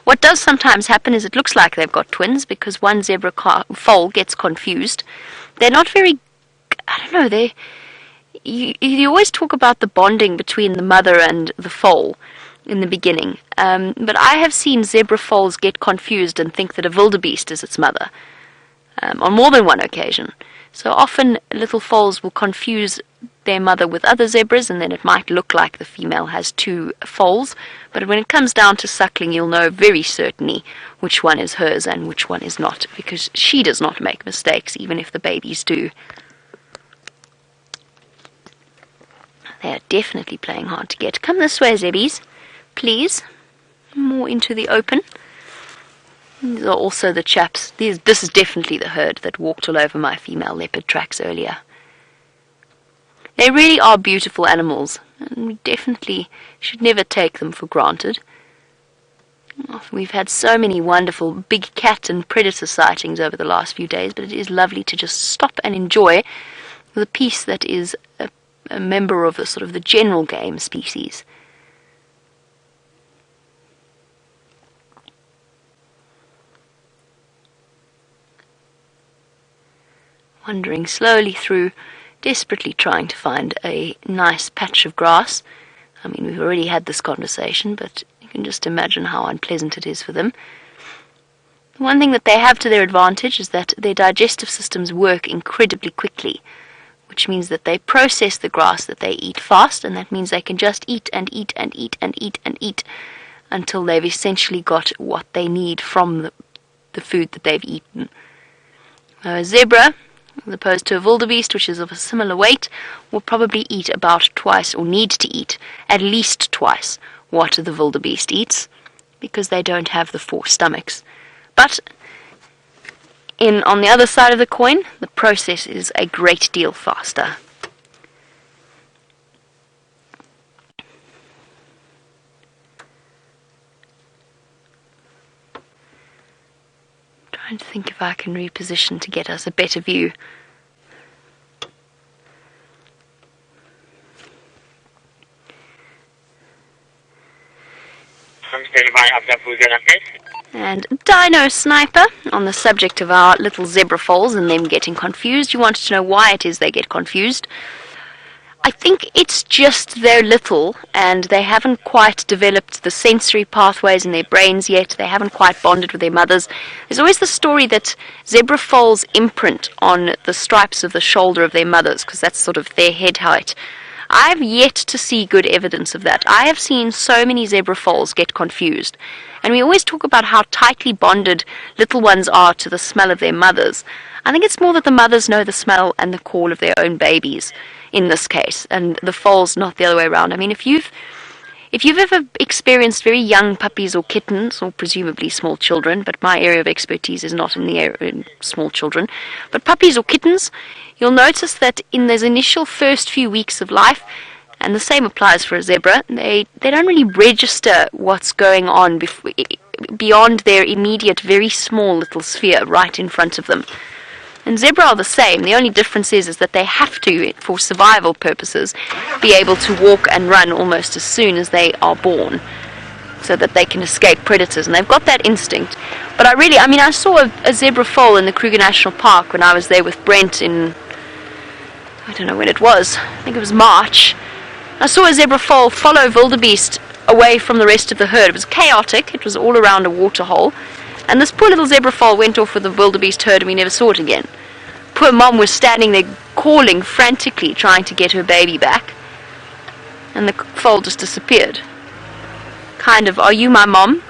What does sometimes happen is it looks like they've got twins because one zebra foal gets confused. They're not very, you always talk about the bonding between the mother and the foal in the beginning. But I have seen zebra foals get confused and think that a wildebeest is its mother on more than one occasion. So often little foals will confuse their mother with other zebras, and then it might look like the female has two foals, but when it comes down to suckling, you'll know very certainly which one is hers and which one is not, because she does not make mistakes, even if the babies do. They are definitely playing hard to get. Come this way, zebbies, please. More into the open. These are also the chaps. This is definitely the herd that walked all over my female leopard tracks earlier. They really are beautiful animals, and we definitely should never take them for granted. We've had so many wonderful big cat and predator sightings over the last few days, but it is lovely to just stop and enjoy the piece that is a member of the general game species. Wandering slowly through, desperately trying to find a nice patch of grass. We've already had this conversation, but you can just imagine how unpleasant it is for them. One thing that they have to their advantage is that their digestive systems work incredibly quickly, which means that they process the grass that they eat fast, and that means they can just eat and eat and eat and eat and eat until they've essentially got what they need from the food that they've eaten. A zebra, as opposed to a wildebeest, which is of a similar weight, will probably eat about twice, or need to eat at least twice, what the wildebeest eats, because they don't have the 4 stomachs. But on the other side of the coin, the process is a great deal faster. Trying to think if I can reposition to get us a better view. And Dino Sniper, on the subject of our little zebra foals and them getting confused, you wanted to know why it is they get confused. I think it's just they're little and they haven't quite developed the sensory pathways in their brains yet. They haven't quite bonded with their mothers. There's always the story that zebra foals imprint on the stripes of the shoulder of their mothers because that's sort of their head height. I've yet to see good evidence of that. I have seen so many zebra foals get confused. And we always talk about how tightly bonded little ones are to the smell of their mothers. I think it's more that the mothers know the smell and the call of their own babies in this case, and the foals not the other way around. If you've ever experienced very young puppies or kittens, or presumably small children, but my area of expertise is not in the area of small children, but puppies or kittens, you'll notice that in those initial first few weeks of life, and the same applies for a zebra, they don't really register what's going on beyond their immediate, very small little sphere right in front of them. And zebra are the same. The only difference is that they have to, for survival purposes, be able to walk and run almost as soon as they are born, so that they can escape predators. And they've got that instinct. But I saw a zebra foal in the Kruger National Park when I was there with Brent in, I don't know when it was, I think it was March. I saw a zebra foal follow wildebeest away from the rest of the herd. It was chaotic. It was all around a waterhole. And this poor little zebra foal went off with the wildebeest herd and we never saw it again. Poor mom was standing there calling frantically, trying to get her baby back. And the foal just disappeared. Kind of, are you my mom?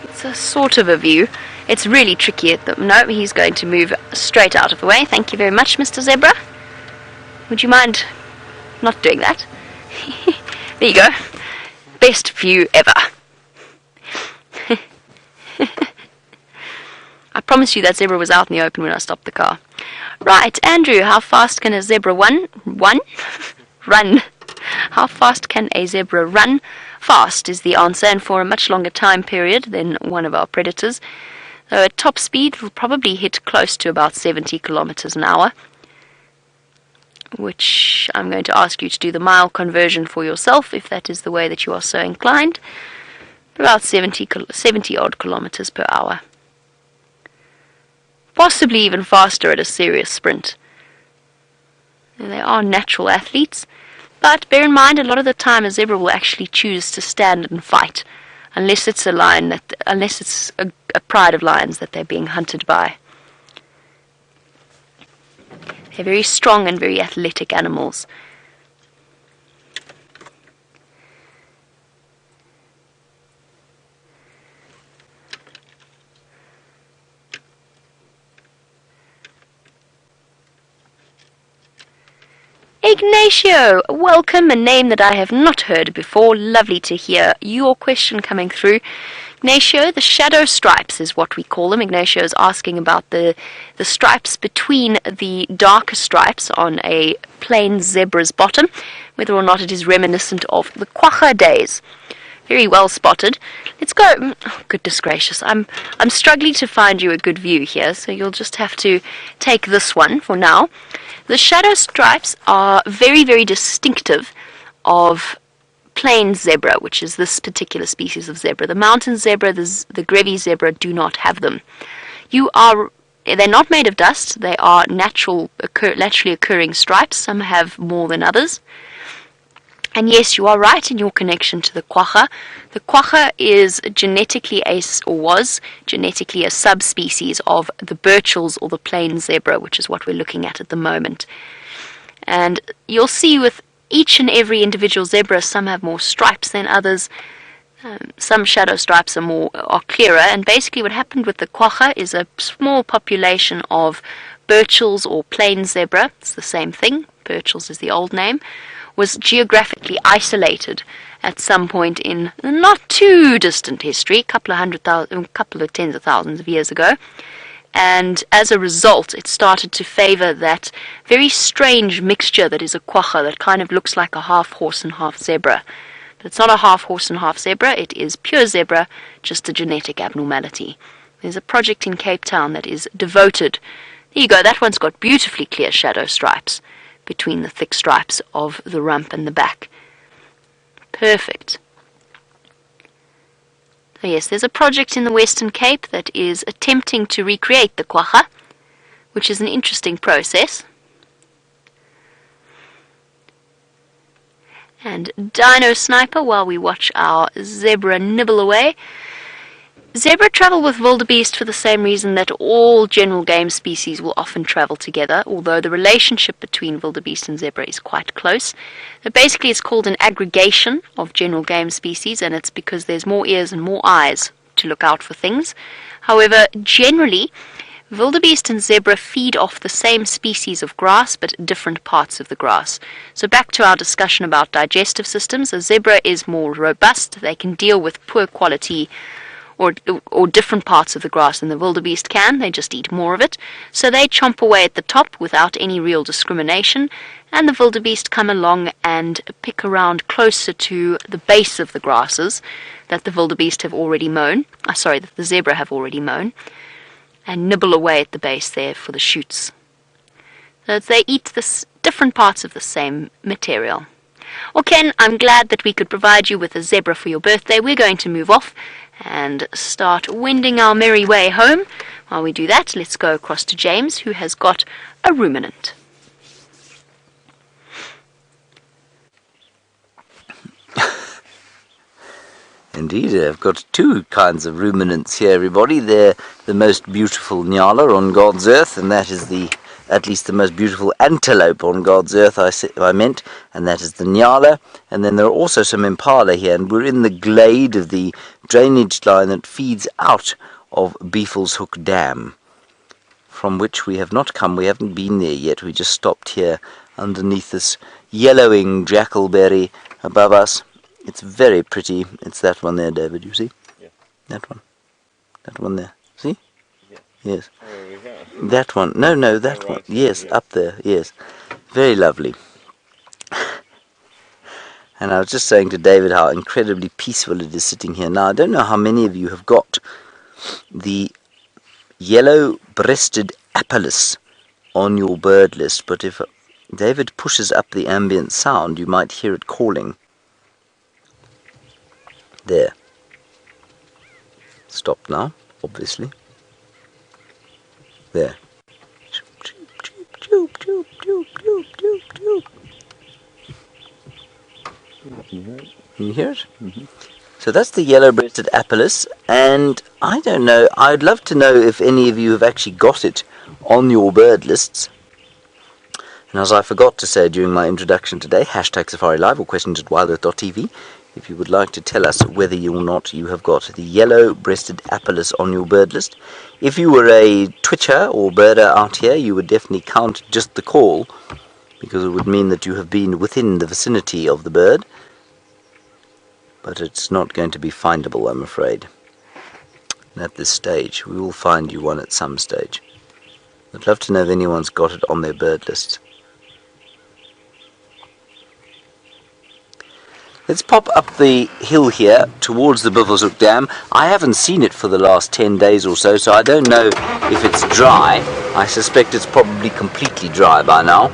It's a sort of a view. It's really tricky at the... No, he's going to move straight out of the way. Thank you very much, Mr. Zebra. Would you mind not doing that? There you go. Best view ever. I promise you that zebra was out in the open when I stopped the car. Right, Andrew, how fast can a zebra run? How fast can a zebra run? Fast is the answer, and for a much longer time period than one of our predators. Though at top speed, it will probably hit close to about 70 kilometers an hour, which I'm going to ask you to do the mile conversion for yourself, if that is the way that you are so inclined. About 70 odd kilometers per hour. Possibly even faster at a serious sprint. And they are natural athletes, but bear in mind a lot of the time a zebra will actually choose to stand and fight, unless it's a pride of lions that they're being hunted by. They're very strong and very athletic animals. Ignacio, welcome, a name that I have not heard before. Lovely to hear your question coming through. Ignacio, the shadow stripes is what we call them. Ignacio is asking about the stripes between the darker stripes on a plain zebra's bottom, whether or not it is reminiscent of the quagga days. Very well spotted. Let's go. Oh, goodness gracious, I'm struggling to find you a good view here, so you'll just have to take this one for now. The shadow stripes are very, very distinctive of plain zebra, which is this particular species of zebra. The mountain zebra, the Grevy zebra do not have them. They're not made of dust. They are naturally occurring stripes. Some have more than others. And yes, you are right in your connection to the quagga. The quagga is was genetically a subspecies of the Burchell's or the plain zebra, which is what we're looking at the moment. And you'll see with each and every individual zebra, some have more stripes than others. Some shadow stripes are clearer. And basically what happened with the quagga is a small population of Burchell's or plain zebra. It's the same thing. Burchell's is the old name. Was geographically isolated at some point in not too distant history, a couple of tens of thousands of years ago. And as a result, it started to favor that very strange mixture that is a quagga that kind of looks like a half horse and half zebra. But it's not a half horse and half zebra, it is pure zebra, just a genetic abnormality. There's a project in Cape Town that is devoted. There you go, that one's got beautifully clear shadow stripes between the thick stripes of the rump and the back. Perfect. So yes, there's a project in the Western Cape that is attempting to recreate the quagga, which is an interesting process. And Dino Sniper, while we watch our zebra nibble away. Zebra travel with wildebeest for the same reason that all general game species will often travel together, although the relationship between wildebeest and zebra is quite close. So basically it's called an aggregation of general game species, and it's because there's more ears and more eyes to look out for things. However, generally, wildebeest and zebra feed off the same species of grass, but different parts of the grass. So back to our discussion about digestive systems, a zebra is more robust. They can deal with poor quality or different parts of the grass than the wildebeest can. They just eat more of it. So they chomp away at the top without any real discrimination, and the wildebeest come along and pick around closer to the base of the grasses that the wildebeest have already mown. That the zebra have already mown, and nibble away at the base there for the shoots. So they eat different parts of the same material. Well, Ken, I'm glad that we could provide you with a zebra for your birthday. We're going to move off and start wending our merry way home. While we do that, let's go across to James, who has got a ruminant. Indeed, I've got two kinds of ruminants here, everybody. They're the most beautiful Nyala on God's earth, and that is at least the most beautiful antelope on God's earth, I meant, and that is the Nyala. And then there are also some Impala here, and we're in the glade of the drainage line that feeds out of Beefle's Hook Dam, from which we have not come. We haven't been there yet. We just stopped here underneath this yellowing jackalberry above us. It's very pretty. It's that one there, David, you see? Yeah. That one. That one there. See? Yeah. Yes. Where are we going? That one. No, that Oh, one. right, Yes, yes. up there. Yes. Very lovely. And I was just saying to David how incredibly peaceful it is sitting here. Now, I don't know how many of you have got the yellow-breasted apellis on your bird list, but if David pushes up the ambient sound, you might hear it calling. There. Stop now, obviously. There. Choop, choop, choop, choop, choop, choop, choop. Can you hear it? Mm-hmm. So that's the yellow-breasted apellis, and I don't know, I'd love to know if any of you have actually got it on your bird lists. And as I forgot to say during my introduction today, #SafariLive or questions at WildEarthTV, if you would like to tell us whether or not you have got the yellow-breasted apellis on your bird list. If you were a twitcher or birder out here, you would definitely count just the call, because it would mean that you have been within the vicinity of the bird. But it's not going to be findable, I'm afraid. And at this stage, we will find you one at some stage. I'd love to know if anyone's got it on their bird list. Let's pop up the hill here towards the Beefle's Hook Dam. I haven't seen it for the last 10 days or so, so I don't know if it's dry. I suspect it's probably completely dry by now.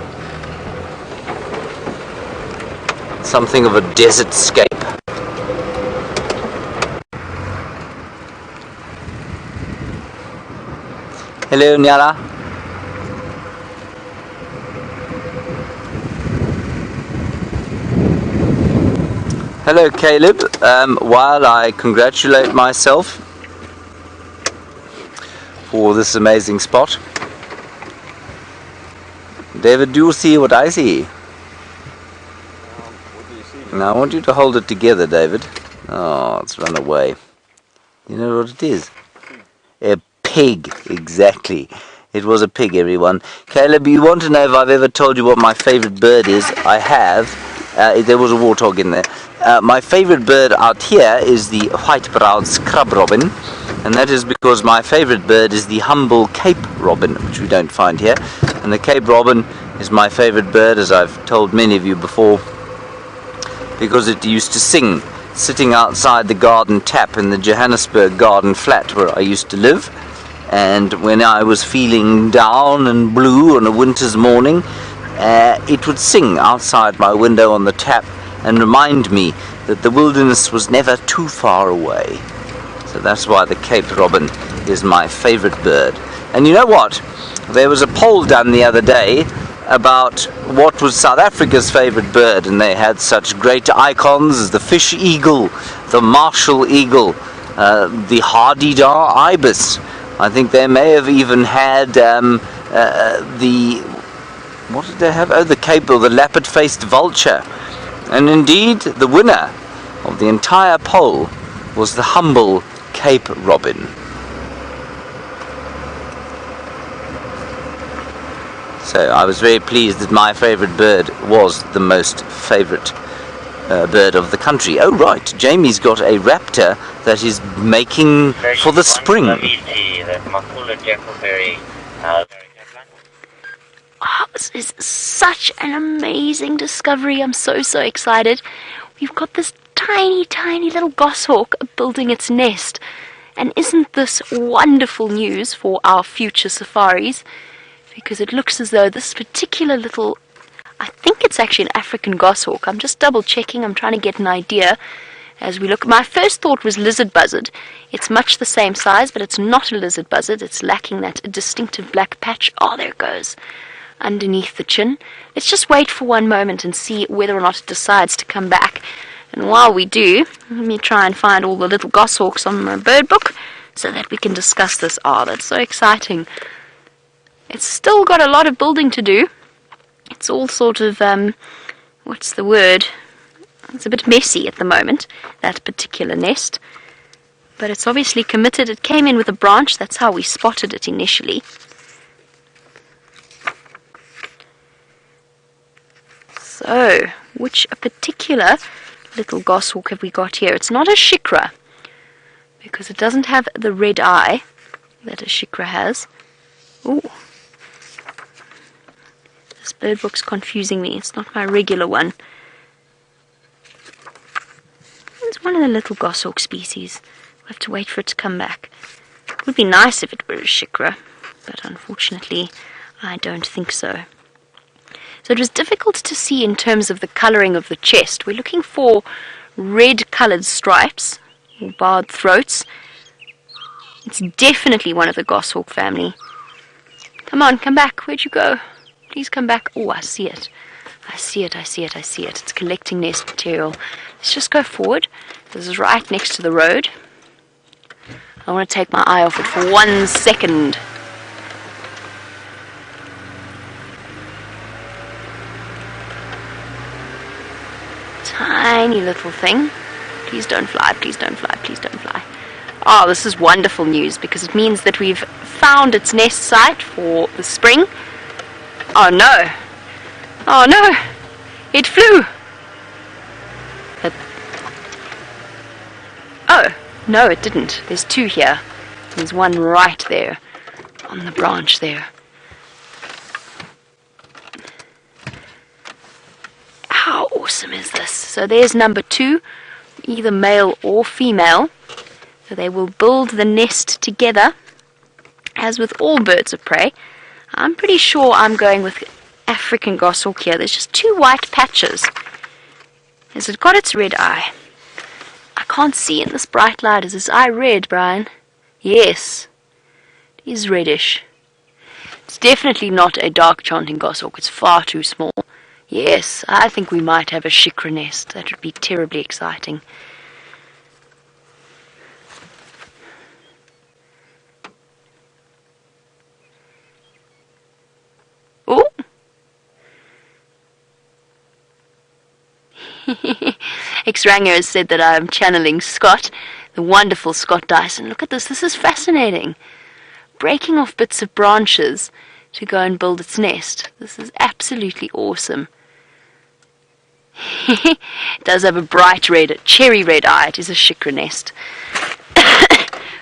Something of a desert scape. Hello, Nyala. Hello, Caleb. While I congratulate myself for this amazing spot, David, do you see what I see? What do you see? Now I want you to hold it together, David. Oh, it's run away. You know what it is? A pig, exactly. It was a pig, everyone. Caleb, you want to know if I've ever told you what my favorite bird is? I have. There was a warthog in there. My favorite bird out here is the white-browed scrub robin, and that is because my favorite bird is the humble Cape robin, which we don't find here. And the Cape robin is my favorite bird, as I've told many of you before, because it used to sing sitting outside the garden tap in the Johannesburg garden flat where I used to live. And when I was feeling down and blue on a winter's morning, it would sing outside my window on the tap and remind me that the wilderness was never too far away. So that's why the Cape robin is my favorite bird. And you know what? There was a poll done the other day about what was South Africa's favorite bird, and they had such great icons as the fish eagle, the martial eagle, the hardy-dar ibis. I think they may have even had what did they have? Oh, the Cape, or the lappet-faced vulture. And indeed, the winner of the entire poll was the humble Cape robin. So I was very pleased that my favourite bird was the most favourite bird of the country. Oh right, Jamie's got a raptor that is making for the spring. Oh, this is such an amazing discovery. I'm so excited. We've got this tiny little goshawk building its nest. And isn't this wonderful news for our future safaris? Because it looks as though this particular little, I think it's actually an African goshawk. I'm just double checking. I'm trying to get an idea as we look. My first thought was lizard buzzard. It's much the same size, but it's not a lizard buzzard. It's lacking that distinctive black patch. Oh, there it goes, underneath the chin. Let's just wait for one moment and see whether or not it decides to come back. And while we do, let me try and find all the little goshawks on my bird book so that we can discuss this. Oh, that's so exciting. It's still got a lot of building to do. It's all sort of, what's the word? It's a bit messy at the moment, that particular nest. But it's obviously committed. It came in with a branch. That's how we spotted it initially. So, which particular little goshawk have we got here? It's not a shikra, because it doesn't have the red eye that a shikra has. Ooh. This bird book's confusing me. It's not my regular one. It's one of the little goshawk species. We'll have to wait for it to come back. It would be nice if it were a shikra, but unfortunately I don't think so. So it was difficult to see in terms of the colouring of the chest. We're looking for red coloured stripes, or barred throats. It's definitely one of the goshawk family. Come on, come back. Where'd you go? Please come back. Oh, I see it. I see it. It's collecting nest material. Let's just go forward. This is right next to the road. I want to take my eye off it for 1 second. Tiny little thing. Please don't fly, please don't fly, please don't fly. Oh, this is wonderful news because it means that we've found its nest site for the spring. Oh no! Oh no! It flew! Oh, no it didn't. There's two here. There's one right there on the branch there. How awesome is this? So there's number 2, either male or female. So they will build the nest together, as with all birds of prey. I'm pretty sure I'm going with African goshawk here. There's just 2 white patches. Has it got its red eye? I can't see in this bright light. Is its eye red, Brian? Yes. It is reddish. It's definitely not a dark chanting goshawk. It's far too small. Yes, I think we might have a shikra nest. That would be terribly exciting. Oh! X-Ranger has said that I'm channeling Scott, the wonderful Scott Dyson. Look at this. This is fascinating. Breaking off bits of branches to go and build its nest. This is absolutely awesome. It does have a bright red, cherry red eye. It is a shikra nest.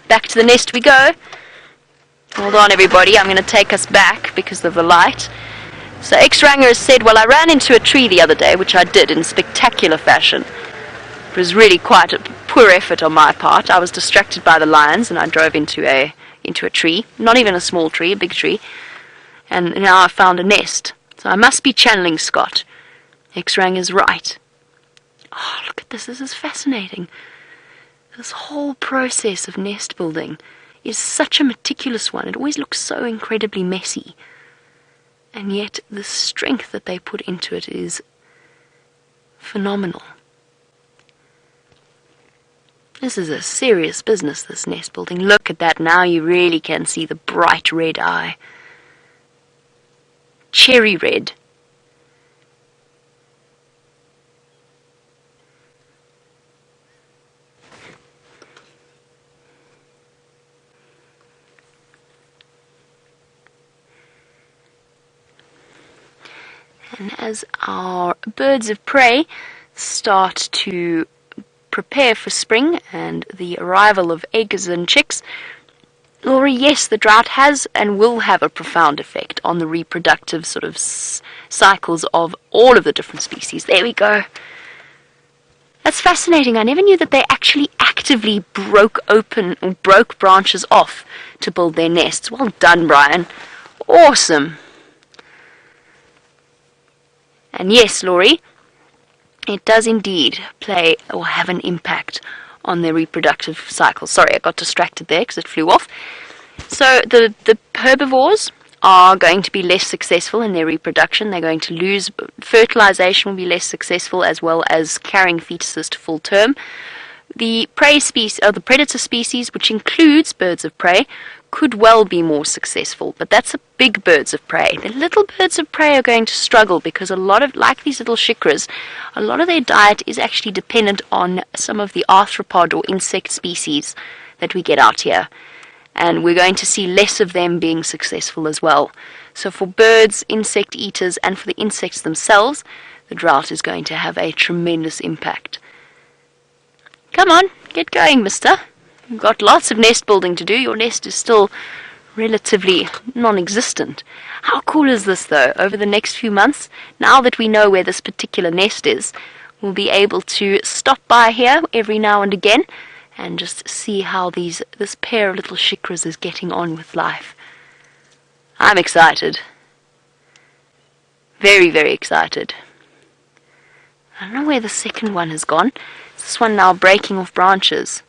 Back to the nest we go. Hold on everybody, I'm going to take us back because of the light. So X-Ranger has said, well, I ran into a tree the other day, which I did in spectacular fashion. It was really quite a poor effort on my part. I was distracted by the lions and I drove into a tree. Not even a small tree, a big tree. And now I've found a nest. So I must be channeling Scott. X-Ranger's right. Oh, look at this. This is fascinating. This whole process of nest building is such a meticulous one. It always looks so incredibly messy. And yet the strength that they put into it is phenomenal. This is a serious business, this nest building. Look at that. Now you really can see the bright red eye. Cherry red. And as our birds of prey start to prepare for spring and the arrival of eggs and chicks, Laurie, yes, the drought has and will have a profound effect on the reproductive sort of cycles of all of the different species. There we go. That's fascinating. I never knew that they actually actively broke branches off to build their nests. Well done, Brian. Awesome. And yes, Laurie, it does indeed play or have an impact on their reproductive cycle. Sorry, I got distracted there because it flew off. So the herbivores are going to be less successful in their reproduction. They're going to lose fertilization, will be less successful, as well as carrying fetuses to full term. The prey species, or the predator species, which includes birds of prey, could well be more successful, but that's a big birds of prey. The little birds of prey are going to struggle because a lot of, like these little shikras, a lot of their diet is actually dependent on some of the arthropod or insect species that we get out here. And we're going to see less of them being successful as well. So for birds, insect eaters, and for the insects themselves, the drought is going to have a tremendous impact. Come on, get going, mister. You've got lots of nest building to do. Your nest is still relatively non-existent. How cool is this, though? Over the next few months, now that we know where this particular nest is, we'll be able to stop by here every now and again and just see how this pair of little shikras is getting on with life. I'm excited. Very, very excited. I don't know where the second one has gone. Is this one now breaking off branches?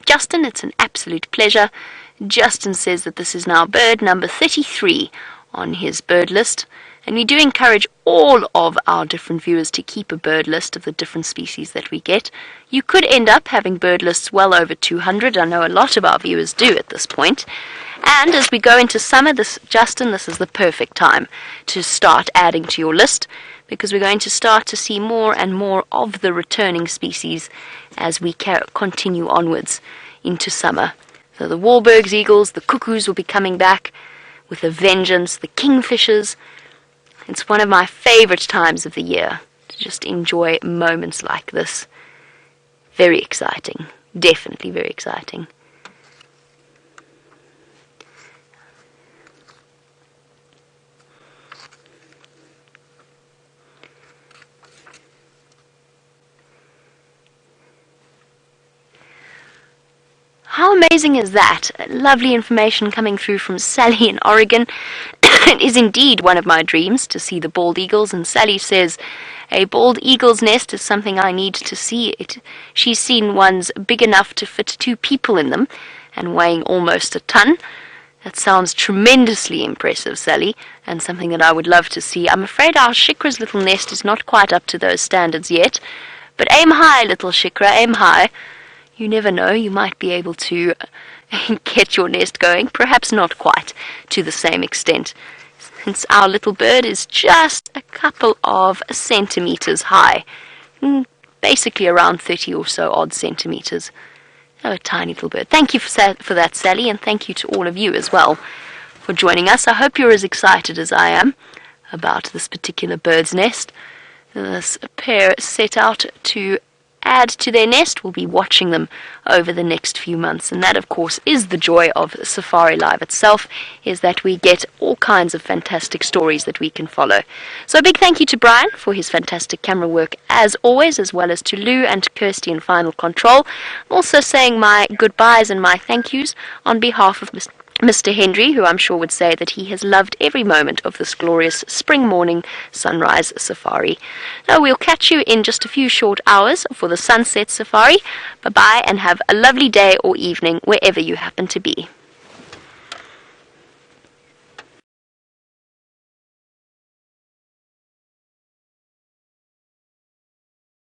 Justin, it's an absolute pleasure. Justin says that this is now bird number 33 on his bird list. And we do encourage all of our different viewers to keep a bird list of the different species that we get. You could end up having bird lists well over 200. I know a lot of our viewers do at this point. And as we go into summer, Justin, this is the perfect time to start adding to your list, because we're going to start to see more and more of the returning species as we continue onwards into summer. So the Wahlbergs, eagles, the cuckoos will be coming back with a vengeance, the kingfishers. It's one of my favorite times of the year to just enjoy moments like this. Very exciting. Definitely very exciting. How amazing is that? Lovely information coming through from Sally in Oregon. It is indeed one of my dreams to see the bald eagles, and Sally says a bald eagle's nest is something I need to see. She's seen ones big enough to fit 2 people in them and weighing almost a ton. That sounds tremendously impressive, Sally, and something that I would love to see. I'm afraid our shikra's little nest is not quite up to those standards yet, but aim high, little shikra, aim high. You never know, you might be able to get your nest going, perhaps not quite to the same extent, since our little bird is just a couple of centimeters high, basically around 30 or so odd centimeters. Oh, a tiny little bird. Thank you for that, Sally, and thank you to all of you as well for joining us. I hope you're as excited as I am about this particular bird's nest. This pair set out to add to their nest. We'll be watching them over the next few months, and that of course is the joy of Safari Live itself, is that we get all kinds of fantastic stories that we can follow. So a big thank you to Brian for his fantastic camera work as always, as well as to Lou and to Kirsty in Final Control. I'm also saying my goodbyes and my thank yous on behalf of Mr. Henry, who I'm sure would say that he has loved every moment of this glorious spring morning sunrise safari. Now we'll catch you in just a few short hours for the sunset safari. Bye-bye, and have a lovely day or evening wherever you happen to be.